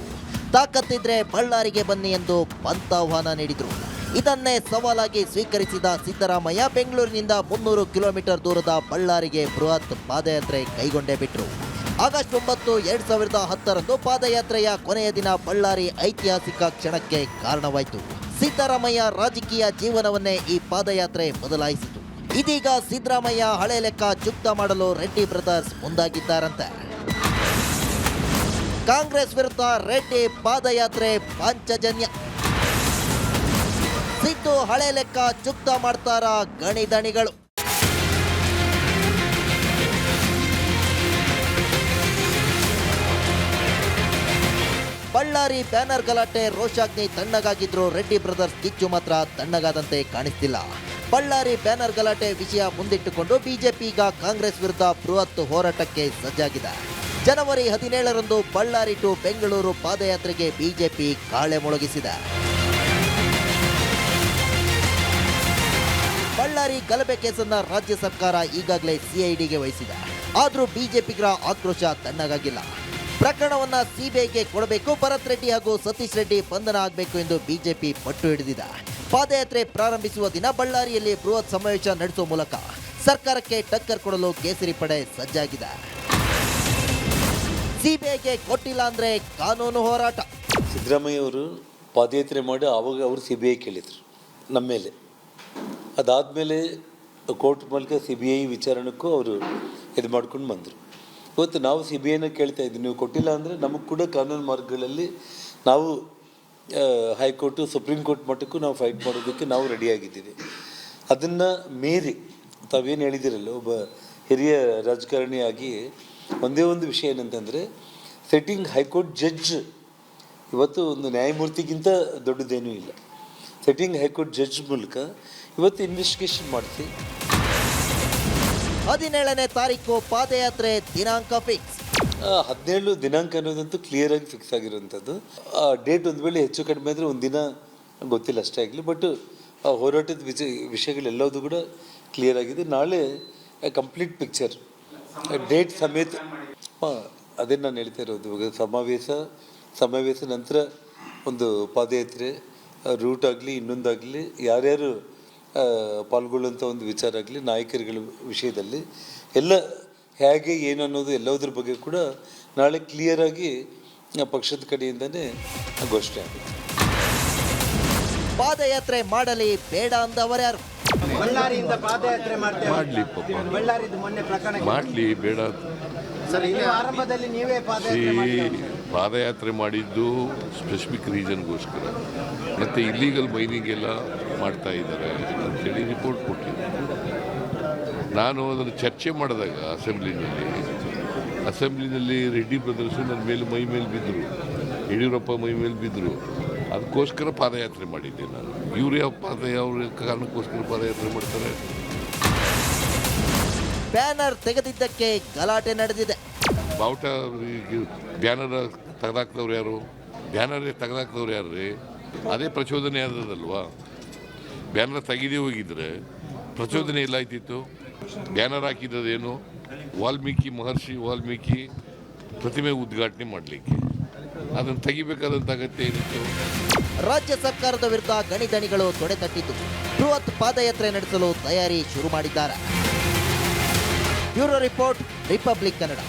Speaker 6: ತಾಕತ್ತಿದ್ರೆ ಬಳ್ಳಾರಿಗೆ ಬನ್ನಿ ಎಂದು ಪಂಥಾಹ್ವಾನ ನೀಡಿದ್ರು. ಇದನ್ನೇ ಸವಾಲಾಗಿ ಸ್ವೀಕರಿಸಿದ ಸಿದ್ದರಾಮಯ್ಯ ಬೆಂಗಳೂರಿನಿಂದ 300 ಕಿಲೋಮೀಟರ್ ದೂರದ ಬಳ್ಳಾರಿಗೆ ಬೃಹತ್ ಪಾದಯಾತ್ರೆ ಕೈಗೊಂಡೇ ಬಿಟ್ರು. ಆಗಸ್ಟ್ 9, 2010 ಪಾದಯಾತ್ರೆಯ ಕೊನೆಯ ದಿನ ಬಳ್ಳಾರಿ ಐತಿಹಾಸಿಕ ಕ್ಷಣಕ್ಕೆ ಕಾರಣವಾಯಿತು. ಸಿದ್ದರಾಮಯ್ಯ ರಾಜಕೀಯ ಜೀವನವನ್ನೇ ಈ ಪಾದಯಾತ್ರೆ ಬದಲಾಯಿಸಿತು. ಇದೀಗ ಸಿದ್ದರಾಮಯ್ಯ ಹಳೆ ಲೆಕ್ಕ ಚುಕ್ತ ಮಾಡಲು ರೆಡ್ಡಿ ಬ್ರದರ್ಸ್ ಮುಂದಾಗಿದ್ದಾರಂತೆ. ಕಾಂಗ್ರೆಸ್ ವಿರುದ್ಧ ರೆಡ್ಡಿ ಪಾದಯಾತ್ರೆ ಪಾಂಚಜನ್ಯ. ಸಿದ್ದು ಹಳೆ ಲೆಕ್ಕ ಚುಕ್ತ ಮಾಡ್ತಾರ ಗಣಿದಣಿಗಳು. ಬಳ್ಳಾರಿ ಬ್ಯಾನರ್ ಗಲಾಟೆ ರೋಷಾಗ್ನಿ ತಣ್ಣಗಾಗಿದ್ರು ರೆಡ್ಡಿ ಬ್ರದರ್ಸ್ ಕಿಚ್ಚು ಮಾತ್ರ ತಣ್ಣಗಾದಂತೆ ಕಾಣಿಸ್ತಿಲ್ಲ. ಬಳ್ಳಾರಿ ಬ್ಯಾನರ್ ಗಲಾಟೆ ವಿಷಯ ಮುಂದಿಟ್ಟುಕೊಂಡು ಬಿಜೆಪಿ ಈಗ ಕಾಂಗ್ರೆಸ್ ವಿರುದ್ಧ ಬೃಹತ್ ಹೋರಾಟಕ್ಕೆ ಸಜ್ಜಾಗಿದೆ. ಜನವರಿ 17ರಂದು ಬಳ್ಳಾರಿ ಟು ಬೆಂಗಳೂರು ಪಾದಯಾತ್ರೆಗೆ ಬಿಜೆಪಿ ಕಾಳೆ ಮೊಳಗಿಸಿದೆ. ಬಳ್ಳಾರಿ ಗಲಭೆ ಕೇಸನ್ನ ರಾಜ್ಯ ಸರ್ಕಾರ ಈಗಾಗಲೇ ಸಿಐಡಿಗೆ ವಹಿಸಿದೆ. ಆದರೂ ಬಿಜೆಪಿಗರ ಆಕ್ರೋಶ ತಣ್ಣಗಾಗಿಲ್ಲ. ಪ್ರಕರಣವನ್ನ ಸಿಬಿಐಗೆ ಕೊಡಬೇಕು, ಭರತ್ ರೆಡ್ಡಿ ಹಾಗೂ ಸತೀಶ್ ರೆಡ್ಡಿ ಬಂಧನ ಆಗಬೇಕು ಎಂದು ಬಿಜೆಪಿ ಪಟ್ಟು ಹಿಡಿದಿದೆ. ಪಾದಯಾತ್ರೆ ಪ್ರಾರಂಭಿಸುವ ದಿನ ಬಳ್ಳಾರಿಯಲ್ಲಿ ಬೃಹತ್ ಸಮಾವೇಶ ನಡೆಸುವ ಮೂಲಕ ಸರ್ಕಾರಕ್ಕೆ ಟಕ್ಕರ್ ಕೊಡಲು ಕೇಸರಿ ಪಡೆ ಸಜ್ಜಾಗಿದೆ. ಸಿಬಿಐಗೆ ಕೊಟ್ಟಿಲ್ಲ ಅಂದ್ರೆ ಕಾನೂನು ಹೋರಾಟ.
Speaker 13: ಸಿದ್ದರಾಮಯ್ಯ ಅವರು ಪಾದಯಾತ್ರೆ ಮಾಡಿ ಆವಾಗ ಅವರು ಸಿಬಿಐ ಕೇಳಿದ್ರು ನಮ್ಮ ಮೇಲೆ. ಅದಾದಮೇಲೆ ಕೋರ್ಟ್ ಮೂಲಕ ಸಿಬಿಐ ವಿಚಾರಣೆಗೂ ಅವರು ಇದು ಮಾಡ್ಕೊಂಡು ಬಂದರು. ಇವತ್ತು ನಾವು ಸಿಬಿಐನ ಕೇಳ್ತಾ ಇದ್ದೀವಿ, ನೀವು ಕೊಟ್ಟಿಲ್ಲ ಅಂದರೆ ನಮಗೆ ಕೂಡ ಕಾನೂನು ಮಾರ್ಗಗಳಲ್ಲಿ ನಾವು ಹೈಕೋರ್ಟು ಸುಪ್ರೀಂ ಕೋರ್ಟ್ ಮಟ್ಟಕ್ಕೂ ನಾವು ಫೈಟ್ ಮಾಡೋದಕ್ಕೆ ನಾವು ರೆಡಿಯಾಗಿದ್ದೀವಿ. ಅದನ್ನು ಮೀರಿ ತಾವೇನು ಹೇಳಿದಿರಲ್ಲ, ಒಬ್ಬ ಹಿರಿಯ ರಾಜಕಾರಣಿಯಾಗಿ ಒಂದೇ ಒಂದು ವಿಷಯ ಏನಂತಂದರೆ ಸೆಟ್ಟಿಂಗ್ ಹೈಕೋರ್ಟ್ ಜಡ್ಜ್ ಇವತ್ತು ಒಂದು ನ್ಯಾಯಮೂರ್ತಿಗಿಂತ ದೊಡ್ಡದೇನೂ ಇಲ್ಲ. ಸೆಟ್ಟಿಂಗ್ ಹೈಕೋರ್ಟ್ ಜಡ್ಜ್ ಮೂಲಕ ಇವತ್ತು ಇನ್ವೆಸ್ಟಿಗೇಷನ್ ಮಾಡಿಸಿ
Speaker 6: 17ನೇ ತಾರೀಕು ಪಾದಯಾತ್ರೆ ದಿನಾಂಕ ಫಿಕ್ಸ್.
Speaker 13: 17 ದಿನಾಂಕ ಅನ್ನೋದಂತೂ ಕ್ಲಿಯರಾಗಿ ಫಿಕ್ಸ್ ಆಗಿರುವಂಥದ್ದು. ಡೇಟ್ ಒಂದು ವೇಳೆ ಹೆಚ್ಚು ಕಡಿಮೆ ಅಂದರೆ ಒಂದು ದಿನ ಗೊತ್ತಿಲ್ಲ ಅಷ್ಟೇ ಆಗಲಿ, ಬಟ್ ಹೋರಾಟದ ವಿಷಯಗಳೆಲ್ಲವೂ ಕೂಡ ಕ್ಲಿಯರ್ ಆಗಿದೆ. ನಾಳೆ ಕಂಪ್ಲೀಟ್ ಪಿಕ್ಚರ್ ಡೇಟ್ ಸಮೇತ ಅದೇ ನಾನು ಹೇಳ್ತಾ ಇರೋದು. ಇವಾಗ ಸಮಾವೇಶ ನಂತರ ಒಂದು ಪಾದಯಾತ್ರೆ ರೂಟ್ ಆಗಲಿ ಇನ್ನೊಂದಾಗಲಿ ಯಾರ್ಯಾರು ಪಾಲ್ಗೊಳ್ಳುವಂಥ ಒಂದು ವಿಚಾರ ಆಗಲಿ ನಾಯಕರುಗಳ ವಿಷಯದಲ್ಲಿ ಎಲ್ಲ ಹೇಗೆ ಏನು ಅನ್ನೋದು ಎಲ್ಲದರ ಬಗ್ಗೆ ಕೂಡ ನಾಳೆ ಕ್ಲಿಯರಾಗಿ ಪಕ್ಷದ ಕಡೆಯಿಂದನೇ ಘೋಷಣೆ ಆಗುತ್ತೆ.
Speaker 6: ಪಾದಯಾತ್ರೆ ಮಾಡಲಿ ಬೇಡ ಅಂದವರ್ಯಾರು?
Speaker 14: ಬಳ್ಳಾರಿಯಿಂದ ಪಾದಯಾತ್ರೆ
Speaker 15: ಮಾಡಲಿ ಮಾಡಲಿ ಬೇಡ.
Speaker 14: ಆರಂಭದಲ್ಲಿ ನೀವೇ
Speaker 15: ಪಾದಯಾತ್ರೆ ಮಾಡಿದ್ದು ಸ್ಪೆಸಿಫಿಕ್ ರೀಸನ್ಗೋಸ್ಕರ, ಮತ್ತು ಇಲ್ಲೀಗಲ್ ಮೈನಿಂಗ್ ಎಲ್ಲ ಮಾಡ್ತಾ ಇದ್ದಾರೆ ಅಂತೇಳಿ ರಿಪೋರ್ಟ್ ಕೊಟ್ಟಿದ್ದೆ. ನಾನು ಅದನ್ನು ಚರ್ಚೆ ಮಾಡಿದಾಗ ಅಸೆಂಬ್ಲಿನಲ್ಲಿ ರೆಡ್ಡಿ ಬ್ರದರ್ಸು ನನ್ನ ಮೇಲೆ ಮೈ ಮೇಲೆ ಬಿದ್ದರು, ಯಡಿಯೂರಪ್ಪ ಮೈ ಮೇಲೆ ಬಿದ್ದರು. ಅದಕ್ಕೋಸ್ಕರ ಪಾದಯಾತ್ರೆ ಮಾಡಿದ್ದೆ ನಾನು. ಇವ್ರು ಯಾವ ಕಾರಣಕ್ಕೋಸ್ಕರ ಪಾದಯಾತ್ರೆ ಮಾಡ್ತಾರೆ?
Speaker 6: ಬ್ಯಾನರ್ ತೆಗೆದಿದ್ದಕ್ಕೆ ಗಲಾಟೆ ನಡೆದಿದೆ.
Speaker 15: ಬಾವುಟ ಬ್ಯಾನರ್ ತೆಗೆದಾಕ್ದವ್ರು ಯಾರು? ಬ್ಯಾನರೇ ತೆಗೆದಾಕ್ದವ್ರು ಯಾರ್ರಿ? ಅದೇ ಪ್ರಚೋದನೆ ಆದದಲ್ವಾ? ಬ್ಯಾನರ್ ತೆಗೆದೇ ಹೋಗಿದ್ರೆ ಪ್ರಚೋದನೆ ಎಲ್ಲಾಯ್ತಿತ್ತು? ಬ್ಯಾನರ್ ಹಾಕಿದ್ದೇನು? ಮಹರ್ಷಿ ವಾಲ್ಮೀಕಿ ಪ್ರತಿಮೆ ಉದ್ಘಾಟನೆ ಮಾಡಲಿಕ್ಕೆ. ಅದನ್ನು ತೆಗಿಬೇಕಾದಂಥ ಅಗತ್ಯ ಏನಿತ್ತು?
Speaker 6: ರಾಜ್ಯ ಸರ್ಕಾರದ ವಿರುದ್ಧ ಗಣಿದಣಿಗಳು ತೊಡೆತಟ್ಟಿದ್ದು ಬೃಹತ್ ಪಾದಯಾತ್ರೆ ನಡೆಸಲು ತಯಾರಿ ಶುರು ಮಾಡಿದ್ದಾರೆ. Bureau report, Republic Kannada.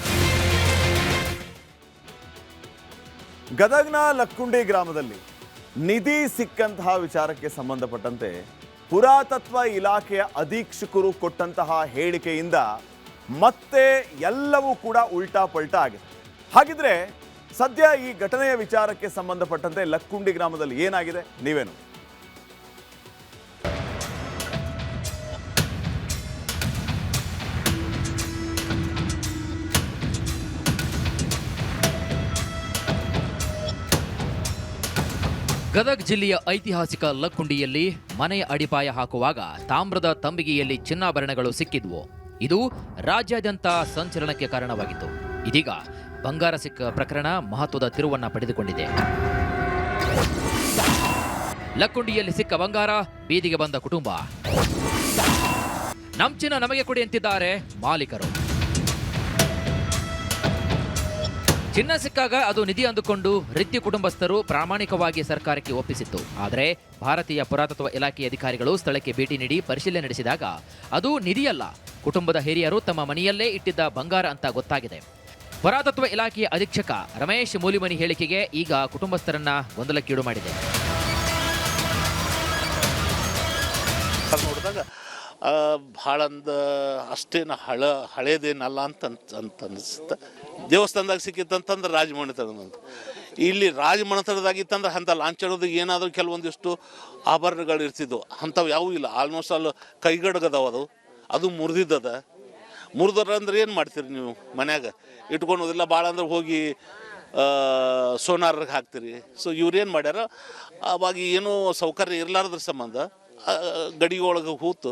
Speaker 3: ಗದಗ್ನ ಲಕ್ಕುಂಡಿ ಗ್ರಾಮದಲ್ಲಿ ನಿಧಿ ಸಿಕ್ಕಂತಹ ವಿಚಾರಕ್ಕೆ ಸಂಬಂಧಪಟ್ಟಂತೆ ಪುರಾತತ್ವ ಇಲಾಖೆಯ ಅಧೀಕ್ಷಕರು ಕೊಟ್ಟಂತಹ ಹೇಳಿಕೆಯಿಂದ ಮತ್ತೆ ಎಲ್ಲವೂ ಕೂಡ ಉಲ್ಟಾ ಪಲ್ಟಾ ಆಗಿದೆ. ಹಾಗಿದ್ರೆ ಸದ್ಯ ಈ ಘಟನೆಯ ವಿಚಾರಕ್ಕೆ ಸಂಬಂಧಪಟ್ಟಂತೆ ಲಕ್ಕುಂಡಿ ಗ್ರಾಮದಲ್ಲಿ ಏನಾಗಿದೆ ನೀವೇನು?
Speaker 10: ಗದಗ ಜಿಲ್ಲೆಯ ಐತಿಹಾಸಿಕ ಲಕ್ಕುಂಡಿಯಲ್ಲಿ ಮನೆಯ ಅಡಿಪಾಯ ಹಾಕುವಾಗ ತಾಮ್ರದ ತಂಬಿಗೆಯಲ್ಲಿ ಚಿನ್ನಾಭರಣಗಳು ಸಿಕ್ಕಿದ್ವು. ಇದು ರಾಜ್ಯಾದ್ಯಂತ ಸಂಚಲನಕ್ಕೆ ಕಾರಣವಾಗಿತ್ತು. ಇದೀಗ ಬಂಗಾರ ಸಿಕ್ಕ ಪ್ರಕರಣ ಮಹತ್ವದ ತಿರುವನ್ನ ಪಡೆದುಕೊಂಡಿದೆ. ಲಕ್ಕುಂಡಿಯಲ್ಲಿ ಸಿಕ್ಕ ಬಂಗಾರ, ಬೀದಿಗೆ ಬಂದ ಕುಟುಂಬ. ನಮ್ ಚಿನ್ನ ನಮಗೆ ಕೊಡಿ ಅಂತಿದ್ದಾರೆ ಮಾಲೀಕರು. ಚಿನ್ನ ಸಿಕ್ಕಾಗ ಅದು ನಿಧಿ ಅಂದುಕೊಂಡು ರಿತ್ತಿ ಕುಟುಂಬಸ್ಥರು ಪ್ರಾಮಾಣಿಕವಾಗಿ ಸರ್ಕಾರಕ್ಕೆ ಒಪ್ಪಿಸಿತ್ತು. ಆದರೆ ಭಾರತೀಯ ಪುರಾತತ್ವ ಇಲಾಖೆ ಅಧಿಕಾರಿಗಳು ಸ್ಥಳಕ್ಕೆ ಭೇಟಿ ನೀಡಿ ಪರಿಶೀಲನೆ ನಡೆಸಿದಾಗ ಅದು ನಿಧಿಯಲ್ಲ, ಕುಟುಂಬದ ಹಿರಿಯರು ತಮ್ಮ ಮನೆಯಲ್ಲೇ ಇಟ್ಟಿದ್ದ ಬಂಗಾರ ಅಂತ ಗೊತ್ತಾಗಿದೆ. ಪುರಾತತ್ವ ಇಲಾಖೆಯ ಅಧೀಕ್ಷಕ ರಮೇಶ್ ಮೂಲಿಮನಿ ಹೇಳಿಕೆಗೆ ಈಗ ಕುಟುಂಬಸ್ಥರನ್ನ ಗೊಂದಲಕ್ಕೀಡು ಮಾಡಿದೆ.
Speaker 16: ನೋಡಿದಾಗ ಭಾಳಂದ ಅಷ್ಟೇನು ಹಳೇದೇನಲ್ಲ ಅಂತ ಅನಿಸುತ್ತೆ. ದೇವಸ್ಥಾನದಾಗ ಸಿಕ್ಕಿತ್ತಂತಂದ್ರೆ ರಾಜಮನೆತನದಂತ. ಇಲ್ಲಿ ರಾಜಮನೆತನದಾಗಿತ್ತಂದ್ರೆ ಅಂಥ ಲಾಂಛನದಾಗ ಏನಾದರೂ ಕೆಲವೊಂದಿಷ್ಟು ಆಭರಣಗಳು ಇರ್ತಿದ್ವು, ಅಂಥವು ಯಾವೂ ಇಲ್ಲ. ಆಲ್ಮೋಸ್ಟ್ ಅಲ್ಲಿ ಕೈಗಡಗದವ ಅದು ಮುರಿದಿದ್ದದ. ಮುರಿದ್ರೆ ಏನು ಮಾಡ್ತೀರಿ ನೀವು? ಮನ್ಯಾಗ ಇಟ್ಕೊಳೋದಿಲ್ಲ, ಭಾಳ ಅಂದ್ರೆ ಹೋಗಿ ಸೋನಾರ್ಗೆ ಹಾಕ್ತೀರಿ. ಸೊ ಇವ್ರೇನು ಮಾಡ್ಯಾರ, ಅವಾಗ ಏನೂ ಸೌಕರ್ಯ ಇರಲಾರ್ದ್ರ ಸಂಬಂಧ ಗಡಿಯೊಳಗೆ ಹೂತು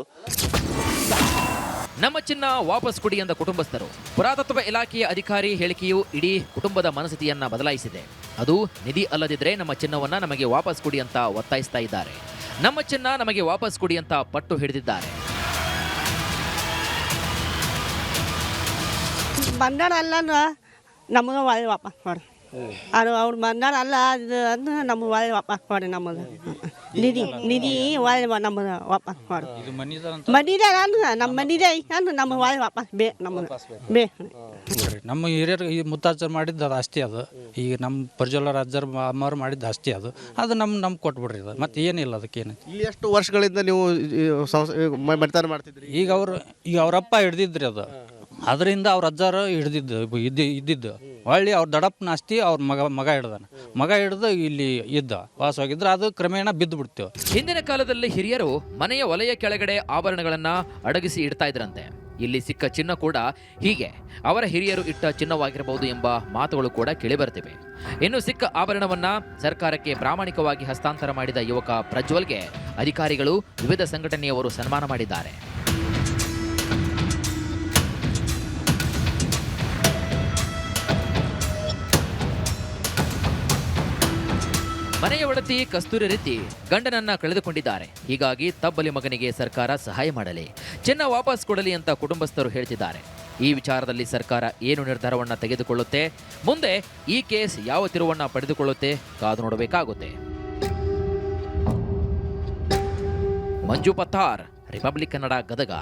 Speaker 10: ನಮ್ಮ ಚಿನ್ನ ವಾಪಸ್ ಕೊಡಿ ಎಂದ ಕುಟುಂಬಸ್ಥರು. ಪುರಾತತ್ವ ಇಲಾಖೆಯ ಅಧಿಕಾರಿ ಹೇಳಿಕೆಯು ಇಡೀ ಕುಟುಂಬದ ಮನಸ್ಥಿತಿಯನ್ನ ಬದಲಾಯಿಸಿದೆ. ಅದು ನಿಧಿ ಅಲ್ಲದಿದ್ರೆ ನಮ್ಮ ಚಿನ್ನವನ್ನ ನಮಗೆ ವಾಪಸ್ ಕೊಡಿ ಅಂತ ಒತ್ತಾಯಿಸ್ತಾ ಇದ್ದಾರೆ. ನಮ್ಮ ಚಿನ್ನ ನಮಗೆ ವಾಪಸ್ ಕೊಡಿ ಅಂತ ಪಟ್ಟು ಹಿಡಿದಿದ್ದಾರೆ.
Speaker 17: ಬಂಗಾರ ಅಲ್ಲ ನಮಗೆ ಒಳ್ಳೆ ವಾಪಸ್ ಕೊಡಿ. ಅದು ಅವ್ರು ಬಂಗಾರ ಅಲ್ಲ ಅದು ಅಂದ್ರೆ ನಮಗೆ ಒಳ್ಳೆ ವಾಪಸ್ ಕೊಡಿ. ನಮಗೆ ನಿಧಿ ಒಳ್ಳೆ ನಮಗೆ ವಾಪಸ್ ಕೊಡಿ. ಮನಿದೆ ಅಂದ್ರೆ ನಮ್ಮ ಮನಿದೆ ಅಂದ್ರೆ ನಮಗೆ ಒಳ್ಳೆ ವಾಪಸ್ ನಮಗೆ
Speaker 18: ನಮ್ಮ ಹಿರಿಯರು ಈ ಮುತ್ತಾಜರು ಮಾಡಿದ್ದು ಅದು ಆಸ್ತಿ. ಅದು ಈಗ ನಮ್ಮ ಪ್ರಜ್ವಲ ಅಜ್ಜರ್ ಅಮ್ಮವ್ರು ಮಾಡಿದ್ದು ಆಸ್ತಿ. ಅದು ನಮ್ಗೆ ಕೊಟ್ಬಿಡ್ರಿ. ಅದು ಮತ್ತೆ ಏನಿಲ್ಲ ಅದಕ್ಕೇನು.
Speaker 14: ಇಲ್ಲಿ ಎಷ್ಟು ವರ್ಷಗಳಿಂದ ನೀವು ಮನೆತನ ಮಾಡ್ತಿದ್ರಿ?
Speaker 18: ಈಗ ಅವರಪ್ಪ ಹಿಡ್ದಿದ್ರಿ ಅದು. ಅದರಿಂದ ಅವ್ರ ಅಜ್ಜಾರು ಇದ್ದಿದ್ದು ಹೊಳ್ಳಿ ಅವ್ರ ದಡಪ್ಪನ ಆಸ್ತಿ ಅವ್ರ ಮಗ ಹಿಡ್ದು ಇಲ್ಲಿ ಇದ್ದ ವಾಸವಾಗಿದ್ರೆ ಅದು ಕ್ರಮೇಣ ಬಿದ್ದು ಬಿಡ್ತೇವೆ.
Speaker 10: ಹಿಂದಿನ ಕಾಲದಲ್ಲಿ ಹಿರಿಯರು ಮನೆಯ ಒಲೆಯ ಕೆಳಗಡೆ ಆಭರಣಗಳನ್ನ ಅಡಗಿಸಿ ಇಡ್ತಾ ಇದ್ರಂತೆ. ಇಲ್ಲಿ ಸಿಕ್ಕ ಚಿನ್ನ ಕೂಡ ಹೀಗೆ ಅವರ ಹಿರಿಯರು ಇಟ್ಟ ಚಿನ್ನವಾಗಿರಬಹುದು ಎಂಬ ಮಾತುಗಳು ಕೂಡ ಕೇಳಿಬರ್ತಿವೆ. ಇನ್ನು ಸಿಕ್ಕ ಆಭರಣವನ್ನ ಸರ್ಕಾರಕ್ಕೆ ಪ್ರಾಮಾಣಿಕವಾಗಿ ಹಸ್ತಾಂತರ ಮಾಡಿದ ಯುವಕ ಪ್ರಜ್ವಲ್ಗೆ ಅಧಿಕಾರಿಗಳು, ವಿವಿಧ ಸಂಘಟನೆಯವರು ಸನ್ಮಾನ ಮಾಡಿದ್ದಾರೆ. ಮನೆಯ ಒಡತಿ ಕಸ್ತೂರಿ ರೀತಿ ಗಂಡನನ್ನ ಕಳೆದುಕೊಂಡಿದ್ದಾರೆ. ಹೀಗಾಗಿ ತಬ್ಬಲಿ ಮಗನಿಗೆ ಸರ್ಕಾರ ಸಹಾಯ ಮಾಡಲಿ, ಚಿನ್ನ ವಾಪಸ್ ಕೊಡಲಿ ಅಂತ ಕುಟುಂಬಸ್ಥರು ಹೇಳ್ತಿದ್ದಾರೆ. ಈ ವಿಚಾರದಲ್ಲಿ ಸರ್ಕಾರ ಏನು ನಿರ್ಧಾರವನ್ನ ತೆಗೆದುಕೊಳ್ಳುತ್ತೆ, ಮುಂದೆ ಈ ಕೇಸ್ ಯಾವ ತಿರುವನ್ನ ಪಡೆದುಕೊಳ್ಳುತ್ತೆ, ಕಾದು ನೋಡಬೇಕಾಗುತ್ತೆ. ಮಂಜು ಪತ್ತಾರ್, ರಿಪಬ್ಲಿಕ್ ಕನ್ನಡ, ಗದಗ.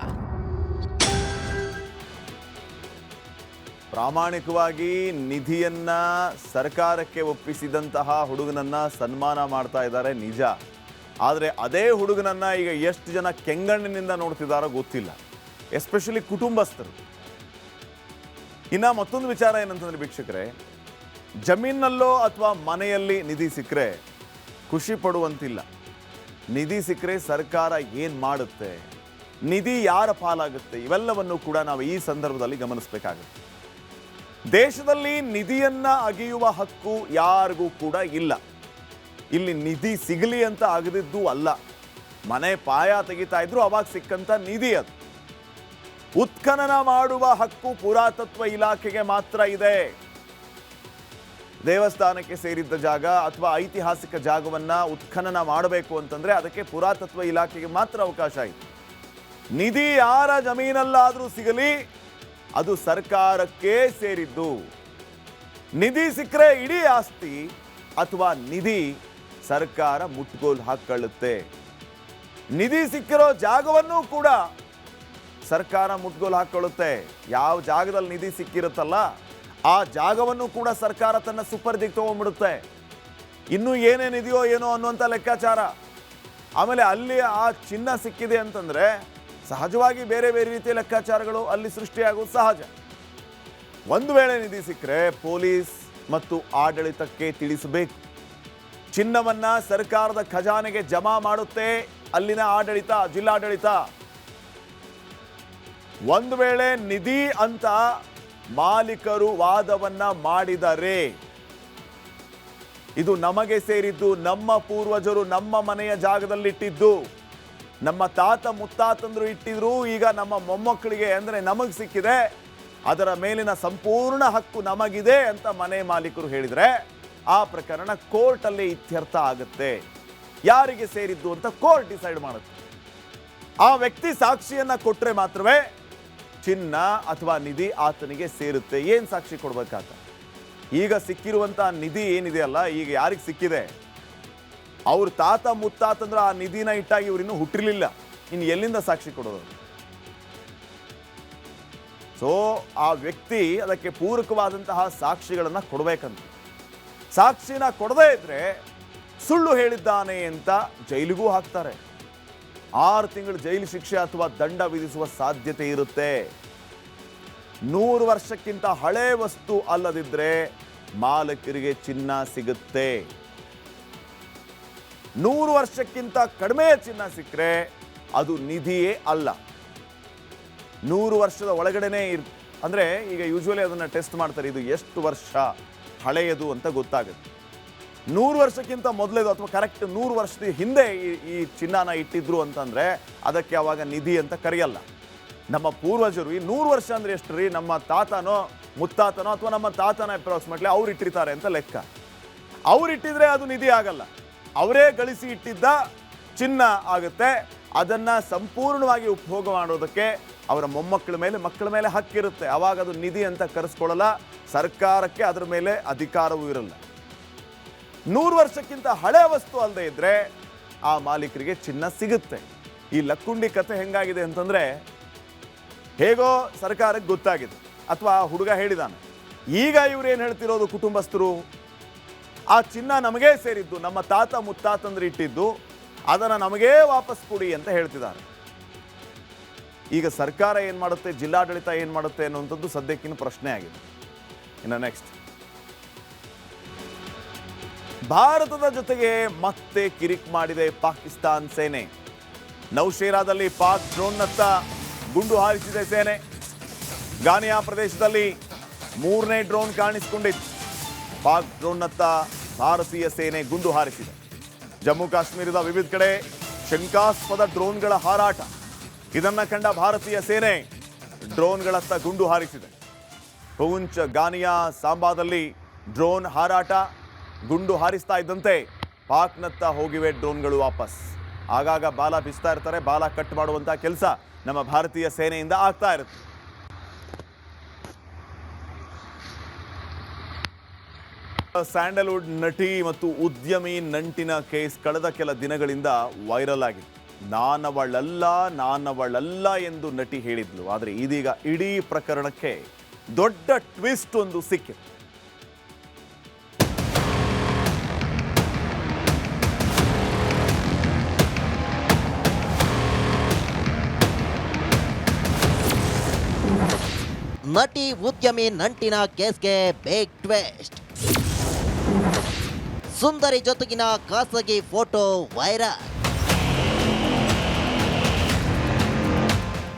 Speaker 3: ಪ್ರಾಮಾಣಿಕವಾಗಿ ನಿಧಿಯನ್ನ ಸರ್ಕಾರಕ್ಕೆ ಒಪ್ಪಿಸಿದಂತಹ ಹುಡುಗನನ್ನ ಸನ್ಮಾನ ಮಾಡ್ತಾ ಇದ್ದಾರೆ ನಿಜ. ಆದರೆ ಅದೇ ಹುಡುಗನನ್ನ ಈಗ ಎಷ್ಟು ಜನ ಕೆಂಗಣ್ಣಿನಿಂದ ನೋಡ್ತಿದ್ದಾರೋ ಗೊತ್ತಿಲ್ಲ, ಎಸ್ಪೆಷಲಿ ಕುಟುಂಬಸ್ಥರು. ಇನ್ನು ಮತ್ತೊಂದು ವಿಚಾರ ಏನಂತಂದ್ರೆ ವೀಕ್ಷಕರೇ, ಜಮೀನಲ್ಲೋ ಅಥವಾ ಮನೆಯಲ್ಲಿ ನಿಧಿ ಸಿಕ್ಕರೆ ಖುಷಿ ಪಡುವಂತಿಲ್ಲ. ನಿಧಿ ಸಿಕ್ಕರೆ ಸರ್ಕಾರ ಏನು ಮಾಡುತ್ತೆ, ನಿಧಿ ಯಾರ ಪಾಲಾಗುತ್ತೆ, ಇವೆಲ್ಲವನ್ನು ಕೂಡ ನಾವು ಈ ಸಂದರ್ಭದಲ್ಲಿ ಗಮನಿಸಬೇಕಾಗುತ್ತೆ. ದೇಶದಲ್ಲಿ ನಿಧಿಯನ್ನ ಅಗೆಯುವ ಹಕ್ಕು ಯಾರಿಗೂ ಕೂಡ ಇಲ್ಲ. ಇಲ್ಲಿ ನಿಧಿ ಸಿಗಲಿ ಅಂತ ಅಗದಿದ್ದು ಅಲ್ಲ, ಮನೆ ಪಾಯ ತೆಗಿತಾ ಇದ್ರು ಅವಾಗ ಸಿಕ್ಕಂತ ನಿಧಿ ಅದು. ಉತ್ಖನನ ಮಾಡುವ ಹಕ್ಕು ಪುರಾತತ್ವ ಇಲಾಖೆಗೆ ಮಾತ್ರ ಇದೆ. ದೇವಸ್ಥಾನಕ್ಕೆ ಸೇರಿದ್ದ ಜಾಗ ಅಥವಾ ಐತಿಹಾಸಿಕ ಜಾಗವನ್ನ ಉತ್ಖನನ ಮಾಡಬೇಕು ಅಂತಂದ್ರೆ ಅದಕ್ಕೆ ಪುರಾತತ್ವ ಇಲಾಖೆಗೆ ಮಾತ್ರ ಅವಕಾಶ ಇದೆ. ನಿಧಿ ಯಾರ ಜಮೀನಲ್ಲಾದರೂ ಸಿಗಲಿ, ಅದು ಸರ್ಕಾರಕ್ಕೆ ಸೇರಿದ್ದು. ನಿಧಿ ಸಿಕ್ಕರೆ ಇಡೀ ಆಸ್ತಿ ಅಥವಾ ನಿಧಿ ಸರ್ಕಾರ ಮುಟ್ಗೋಲು ಹಾಕೊಳ್ಳುತ್ತೆ. ನಿಧಿ ಸಿಕ್ಕಿರೋ ಜಾಗವನ್ನು ಕೂಡ ಸರ್ಕಾರ ಮುಟ್ಗೋಲು ಹಾಕೊಳ್ಳುತ್ತೆ. ಯಾವ ಜಾಗದಲ್ಲಿ ನಿಧಿ ಸಿಕ್ಕಿರುತ್ತಲ್ಲ ಆ ಜಾಗವನ್ನು ಕೂಡ ಸರ್ಕಾರ ತನ್ನ ಸುಪರ್ದಿಗೆ ತಗೊಂಡ್ಬಿಡುತ್ತೆ. ಇನ್ನೂ ಏನೇನಿದೆಯೋ ಏನೋ ಅನ್ನುವಂಥ ಲೆಕ್ಕಾಚಾರ. ಆಮೇಲೆ ಅಲ್ಲಿ ಆ ಚಿನ್ನ ಸಿಕ್ಕಿದೆ ಅಂತಂದರೆ ಸಹಜವಾಗಿ ಬೇರೆ ಬೇರೆ ರೀತಿಯ ಲೆಕ್ಕಾಚಾರಗಳು ಅಲ್ಲಿ ಸೃಷ್ಟಿಯಾಗೋದು ಸಹಜ. ಒಂದು ವೇಳೆ ನಿಧಿ ಸಿಕ್ಕರೆ ಪೊಲೀಸ್ ಮತ್ತು ಆಡಳಿತಕ್ಕೆ ತಿಳಿಸಬೇಕು. ಚಿನ್ನವನ್ನ ಸರ್ಕಾರದ ಖಜಾನೆಗೆ ಜಮಾ ಮಾಡುತ್ತೆ ಅಲ್ಲಿನ ಆಡಳಿತ, ಜಿಲ್ಲಾಡಳಿತ. ಒಂದು ವೇಳೆ ನಿಧಿ ಅಂತ ಮಾಲೀಕರು ವಾದವನ್ನ ಮಾಡಿದರೆ ಇದು ನಮಗೆ ಸೇರಿದ್ದು, ನಮ್ಮ ಪೂರ್ವಜರು ನಮ್ಮ ಮನೆಯ ಜಾಗದಲ್ಲಿಟ್ಟಿದ್ದು, ನಮ್ಮ ತಾತ ಮುತ್ತಾತಂದ್ರು ಇಟ್ಟಿದ್ರು, ಈಗ ನಮ್ಮ ಮೊಮ್ಮಕ್ಕಳಿಗೆ ಅಂದರೆ ನಮಗೆ ಸಿಕ್ಕಿದೆ, ಅದರ ಮೇಲಿನ ಸಂಪೂರ್ಣ ಹಕ್ಕು ನಮಗಿದೆ ಅಂತ ಮನೆ ಮಾಲೀಕರು ಹೇಳಿದರೆ ಆ ಪ್ರಕರಣ ಕೋರ್ಟಲ್ಲಿ ಇತ್ಯರ್ಥ ಆಗುತ್ತೆ. ಯಾರಿಗೆ ಸೇರಿದ್ದು ಅಂತ ಕೋರ್ಟ್ ಡಿಸೈಡ್ ಮಾಡುತ್ತೆ. ಆ ವ್ಯಕ್ತಿ ಸಾಕ್ಷಿಯನ್ನ ಕೊಟ್ಟರೆ ಮಾತ್ರವೇ ಚಿನ್ನ ಅಥವಾ ನಿಧಿ ಆತನಿಗೆ ಸೇರುತ್ತೆ. ಏನು ಸಾಕ್ಷಿ ಕೊಡ್ಬೇಕಾತ? ಈಗ ಸಿಕ್ಕಿರುವಂಥ ನಿಧಿ ಏನಿದೆಯಲ್ಲ, ಈಗ ಯಾರಿಗೆ ಸಿಕ್ಕಿದೆ, ಅವ್ರ ತಾತ ಮುತ್ತಾತಂದ್ರೆ ಆ ನಿಧಿನ ಇಟ್ಟಾಗಿ ಇವ್ರಿನ್ನೂ ಹುಟ್ಟಿರ್ಲಿಲ್ಲ, ಇನ್ನು ಎಲ್ಲಿಂದ ಸಾಕ್ಷಿ ಕೊಡೋದು? ಸೊ ಆ ವ್ಯಕ್ತಿ ಅದಕ್ಕೆ ಪೂರಕವಾದಂತಹ ಸಾಕ್ಷಿಗಳನ್ನು ಕೊಡಬೇಕಂತ. ಸಾಕ್ಷಿನ ಕೊಡದೇ ಇದ್ರೆ ಸುಳ್ಳು ಹೇಳಿದ್ದಾನೆ ಅಂತ ಜೈಲಿಗೂ ಹಾಕ್ತಾರೆ. 6 ತಿಂಗಳು ಜೈಲು ಶಿಕ್ಷೆ ಅಥವಾ ದಂಡ ವಿಧಿಸುವ ಸಾಧ್ಯತೆ ಇರುತ್ತೆ. 100 ವರ್ಷಕ್ಕಿಂತ ಹಳೆ ವಸ್ತು ಅಲ್ಲದಿದ್ರೆ ಮಾಲೀಕರಿಗೆ ಚಿನ್ನ ಸಿಗುತ್ತೆ. 100 ವರ್ಷಕ್ಕಿಂತ ಕಡಿಮೆ ಚಿನ್ನ ಸಿಕ್ಕರೆ ಅದು ನಿಧಿಯೇ ಅಲ್ಲ. 100 ವರ್ಷದ ಒಳಗಡೆನೇ ಅಂದರೆ ಈಗ ಯೂಶ್ವಲಿ ಅದನ್ನು ಟೆಸ್ಟ್ ಮಾಡ್ತಾರೆ, ಇದು ಎಷ್ಟು ವರ್ಷ ಹಳೆಯದು ಅಂತ ಗೊತ್ತಾಗುತ್ತೆ. 100 ವರ್ಷಕ್ಕಿಂತ ಮೊದಲೇದು ಅಥವಾ ಕರೆಕ್ಟ್ 100 ವರ್ಷದ ಹಿಂದೆ ಈ ಚಿನ್ನನ ಇಟ್ಟಿದ್ರು ಅಂತಂದರೆ ಅದಕ್ಕೆ ಅವಾಗ ನಿಧಿ ಅಂತ ಕರೆಯಲ್ಲ. ನಮ್ಮ ಪೂರ್ವಜರು ಈ 100 ವರ್ಷ ಅಂದರೆ ಎಷ್ಟು ರೀ, ನಮ್ಮ ತಾತನೋ ಮುತ್ತಾತನೋ ಅಥವಾ ನಮ್ಮ ತಾತನ ಅಪ್ರಾಕ್ಸಿಮೇಟ್ಲಿ ಅವ್ರು ಇಟ್ಟಿರ್ತಾರೆ ಅಂತ ಲೆಕ್ಕ. ಅವ್ರು ಇಟ್ಟಿದ್ರೆ ಅದು ನಿಧಿ ಆಗಲ್ಲ, ಅವರೇ ಗಳಿಸಿ ಇಟ್ಟಿದ್ದ ಚಿನ್ನ ಆಗುತ್ತೆ. ಅದನ್ನು ಸಂಪೂರ್ಣವಾಗಿ ಉಪಭೋಗ ಮಾಡೋದಕ್ಕೆ ಅವರ ಮೊಮ್ಮಕ್ಕಳ ಮೇಲೆ ಮಕ್ಕಳ ಮೇಲೆ ಹಕ್ಕಿರುತ್ತೆ. ಆವಾಗ ಅದು ನಿಧಿ ಅಂತ ಕರೆಸ್ಕೊಳ್ಳಲ್ಲ, ಸರ್ಕಾರಕ್ಕೆ ಅದರ ಮೇಲೆ ಅಧಿಕಾರವೂ ಇರಲ್ಲ. 100 ವರ್ಷಕ್ಕಿಂತ ಹಳೆ ವಸ್ತು ಅಲ್ಲದೆ ಇದ್ದರೆ ಆ ಮಾಲೀಕರಿಗೆ ಚಿನ್ನ ಸಿಗುತ್ತೆ. ಈ ಲಕ್ಕುಂಡಿ ಕತೆ ಹೆಂಗಾಗಿದೆ ಅಂತಂದರೆ, ಹೇಗೋ ಸರ್ಕಾರಕ್ಕೆ ಗೊತ್ತಾಗಿದೆ ಅಥವಾ ಹುಡುಗ ಹೇಳಿದಾನೆ, ಈಗ ಇವ್ರೇನು ಹೇಳ್ತಿರೋದು ಕುಟುಂಬಸ್ಥರು, ಆ ಚಿನ್ನ ನಮಗೇ ಸೇರಿದ್ದು, ನಮ್ಮ ತಾತ ಮುತ್ತಾತಂದ್ರೆ ಇಟ್ಟಿದ್ದು, ಅದನ್ನು ನಮಗೇ ವಾಪಸ್ ಕೊಡಿ ಅಂತ ಹೇಳ್ತಿದ್ದಾರೆ. ಈಗ ಸರ್ಕಾರ ಏನು ಮಾಡುತ್ತೆ, ಜಿಲ್ಲಾಡಳಿತ ಏನು ಮಾಡುತ್ತೆ ಅನ್ನುವಂಥದ್ದು ಸದ್ಯಕ್ಕಿನ್ನು ಪ್ರಶ್ನೆ ಆಗಿದೆ. ಇನ್ನು ನೆಕ್ಸ್ಟ್, ಭಾರತದ ಜೊತೆಗೆ ಮತ್ತೆ ಕಿರಿಕ್ ಮಾಡಿದೆ ಪಾಕಿಸ್ತಾನ್ ಸೇನೆ. ನೌಶೇರಾದಲ್ಲಿ ಪಾಕ್ ಡ್ರೋನ್ನತ್ತ ಗುಂಡು ಹಾರಿಸಿದೆ ಸೇನೆ. ಗಾನಿಯಾ ಪ್ರದೇಶದಲ್ಲಿ 3ನೇ ಡ್ರೋನ್ ಕಾಣಿಸಿಕೊಂಡಿತ್ತು. ಪಾಕ್ ಡ್ರೋನ್ನತ್ತ ಭಾರತೀಯ ಸೇನೆ ಗುಂಡು ಹಾರಿಸಿದೆ. ಜಮ್ಮು ಕಾಶ್ಮೀರದ ವಿವಿಧ ಕಡೆ ಶಂಕಾಸ್ಪದ ಡ್ರೋನ್ಗಳ ಹಾರಾಟ. ಇದನ್ನ ಕಂಡ ಭಾರತೀಯ ಸೇನೆ ಡ್ರೋನ್ಗಳತ್ತ ಗುಂಡು ಹಾರಿಸಿದೆ. ಪೂಂಚ್, ಗಾನಿಯಾ, ಸಾಂಬಾದಲ್ಲಿ ಡ್ರೋನ್ ಹಾರಾಟ. ಗುಂಡು ಹಾರಿಸ್ತಾ ಇದ್ದಂತೆ ಪಾಕ್ನತ್ತ ಹೋಗಿವೆ ಡ್ರೋನ್ಗಳು ವಾಪಸ್. ಆಗಾಗ ಬಾಲ ಬಿಸ್ತಾ ಇರ್ತಾರೆ, ಬಾಲ ಕಟ್ ಮಾಡುವಂಥ ಕೆಲಸ ನಮ್ಮ ಭಾರತೀಯ ಸೇನೆಯಿಂದ ಆಗ್ತಾ ಇರುತ್ತೆ. ಸ್ಯಾಂಡಲ್ವುಡ್ ನಟಿ ಮತ್ತು ಉದ್ಯಮಿ ನಂಟಿನ ಕೇಸ್ ಕಳೆದ ಕೆಲ ದಿನಗಳಿಂದ ವೈರಲ್ ಆಗಿದೆ. ನಾನವಳಲ್ಲ ಎಂದು ನಟಿ ಹೇಳಿದ್ಲು. ಆದರೆ ಇದೀಗ ಇಡೀ ಪ್ರಕರಣಕ್ಕೆ ದೊಡ್ಡ ಟ್ವಿಸ್ಟ್ ಒಂದು ಸಿಕ್ಕಿದೆ.
Speaker 6: ನಟಿ ಉದ್ಯಮಿ ನಂಟಿನ ಕೇಸ್ಗೆ ಬಿಗ್ ಟ್ವಿಸ್ಟ್. ಸುಂದರಿ ಜೊತೆಗಿನ ಖಾಸಗಿ ಫೋಟೋ ವೈರಲ್.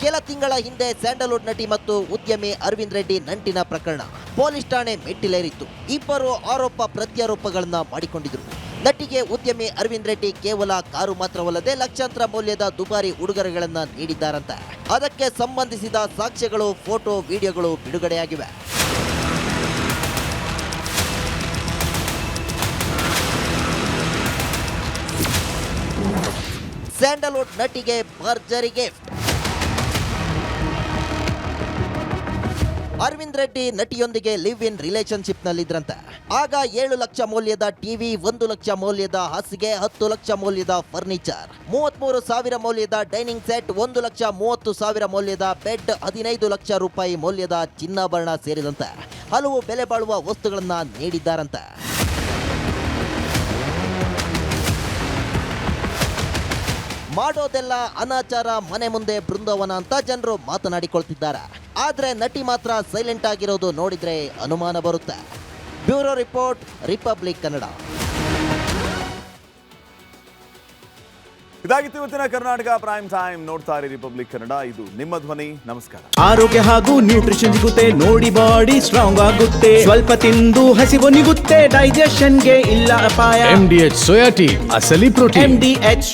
Speaker 6: ಕೆಲ ತಿಂಗಳ ಹಿಂದೆ ಸ್ಯಾಂಡಲ್ವುಡ್ ನಟಿ ಮತ್ತು ಉದ್ಯಮಿ ಅರವಿಂದ್ ರೆಡ್ಡಿ ನಂಟಿನ ಪ್ರಕರಣ ಪೊಲೀಸ್ ಠಾಣೆ ಮೆಟ್ಟಿಲೇರಿತ್ತು. ಇಬ್ಬರು ಆರೋಪ ಪ್ರತ್ಯಾರೋಪಗಳನ್ನ ಮಾಡಿಕೊಂಡಿದ್ರು. ನಟಿಗೆ ಉದ್ಯಮಿ ಅರವಿಂದ್ ರೆಡ್ಡಿ ಕೇವಲ ಕಾರು ಮಾತ್ರವಲ್ಲದೆ ಲಕ್ಷಾಂತರ ಮೌಲ್ಯದ ದುಬಾರಿ ಉಡುಗೊರೆಗಳನ್ನ ನೀಡಿದ್ದಾರಂತೆ. ಅದಕ್ಕೆ ಸಂಬಂಧಿಸಿದ ಸಾಕ್ಷ್ಯಗಳು, ಫೋಟೋ, ವಿಡಿಯೋಗಳು ಬಿಡುಗಡೆಯಾಗಿವೆ. ಸ್ಯಾಂಡಲ್ವುಡ್ ನಟಿಗೆ ಭರ್ಜರಿ ಗಿಫ್ಟ್. ಅರವಿಂದ್ ರೆಡ್ಡಿ ನಟಿಯೊಂದಿಗೆ ಲಿವ್ ಇನ್ ರಿಲೇಶನ್ಶಿಪ್ನಲ್ಲಿದ್ರಂತೆ. ಆಗ 7 ಲಕ್ಷ ಮೌಲ್ಯದ ಟಿವಿ, 1 ಲಕ್ಷ ಮೌಲ್ಯದ ಹಾಸಿಗೆ, 10 ಲಕ್ಷ ಮೌಲ್ಯದ ಫರ್ನಿಚರ್, 33,000 ಮೌಲ್ಯದ ಡೈನಿಂಗ್ ಸೆಟ್, 1,30,000 ಮೌಲ್ಯದ ಬೆಡ್, 15 ಲಕ್ಷ ರೂಪಾಯಿ ಮೌಲ್ಯದ ಚಿನ್ನಾಭರಣ ಸೇರಿದಂತೆ ಹಲವು ಬೆಲೆ ಬಾಳುವ ವಸ್ತುಗಳನ್ನ ನೀಡಿದ್ದಾರಂತೆ. ಮಾಡೋದೆಲ್ಲ ಅನಾಚಾರ, ಮನೆ ಮುಂದೆ ಬೃಂದಾವನ ಅಂತ ಜನರು ಮಾತನಾಡಿಕೊಳ್ತಿದ್ದಾರೆ. ಆದ್ರೆ ನಟಿ ಮಾತ್ರ ಸೈಲೆಂಟ್ ಆಗಿರೋದು ನೋಡಿದ್ರೆ ಅನುಮಾನ ಬರುತ್ತೆ. Bureau report, Republic Kannada.
Speaker 3: ಇದಾಗಿತ್ತು ಇವತ್ತಿನ ಕರ್ನಾಟಕ ಪ್ರೈಮ್ ಟೈಮ್. ನೋಡ್ತಾ ಇರಿ ರಿಪಬ್ಲಿಕ್ ಕನ್ನಡ, ಇದು ನಿಮ್ಮ ಧ್ವನಿ. ನಮಸ್ಕಾರ.
Speaker 19: ಆರೋಗ್ಯ ಹಾಗೂ ನ್ಯೂಟ್ರಿಷನ್ ಸಿಗುತ್ತೆ, ನೋಡಿ ಬಾಡಿ ಸ್ಟ್ರಾಂಗ್ ಆಗುತ್ತೆ, ಸ್ವಲ್ಪ ತಿಂದು ಹಸಿವು ನಿಗುತ್ತೆ, ಡೈಜೆಷನ್ಗೆ ಇಲ್ಲ ಅಪಾಯ.
Speaker 2: MDH ಸೋಯಾ ಟೀ, ಅಸಲಿ ಪ್ರೋಟೀನ್.
Speaker 19: MDH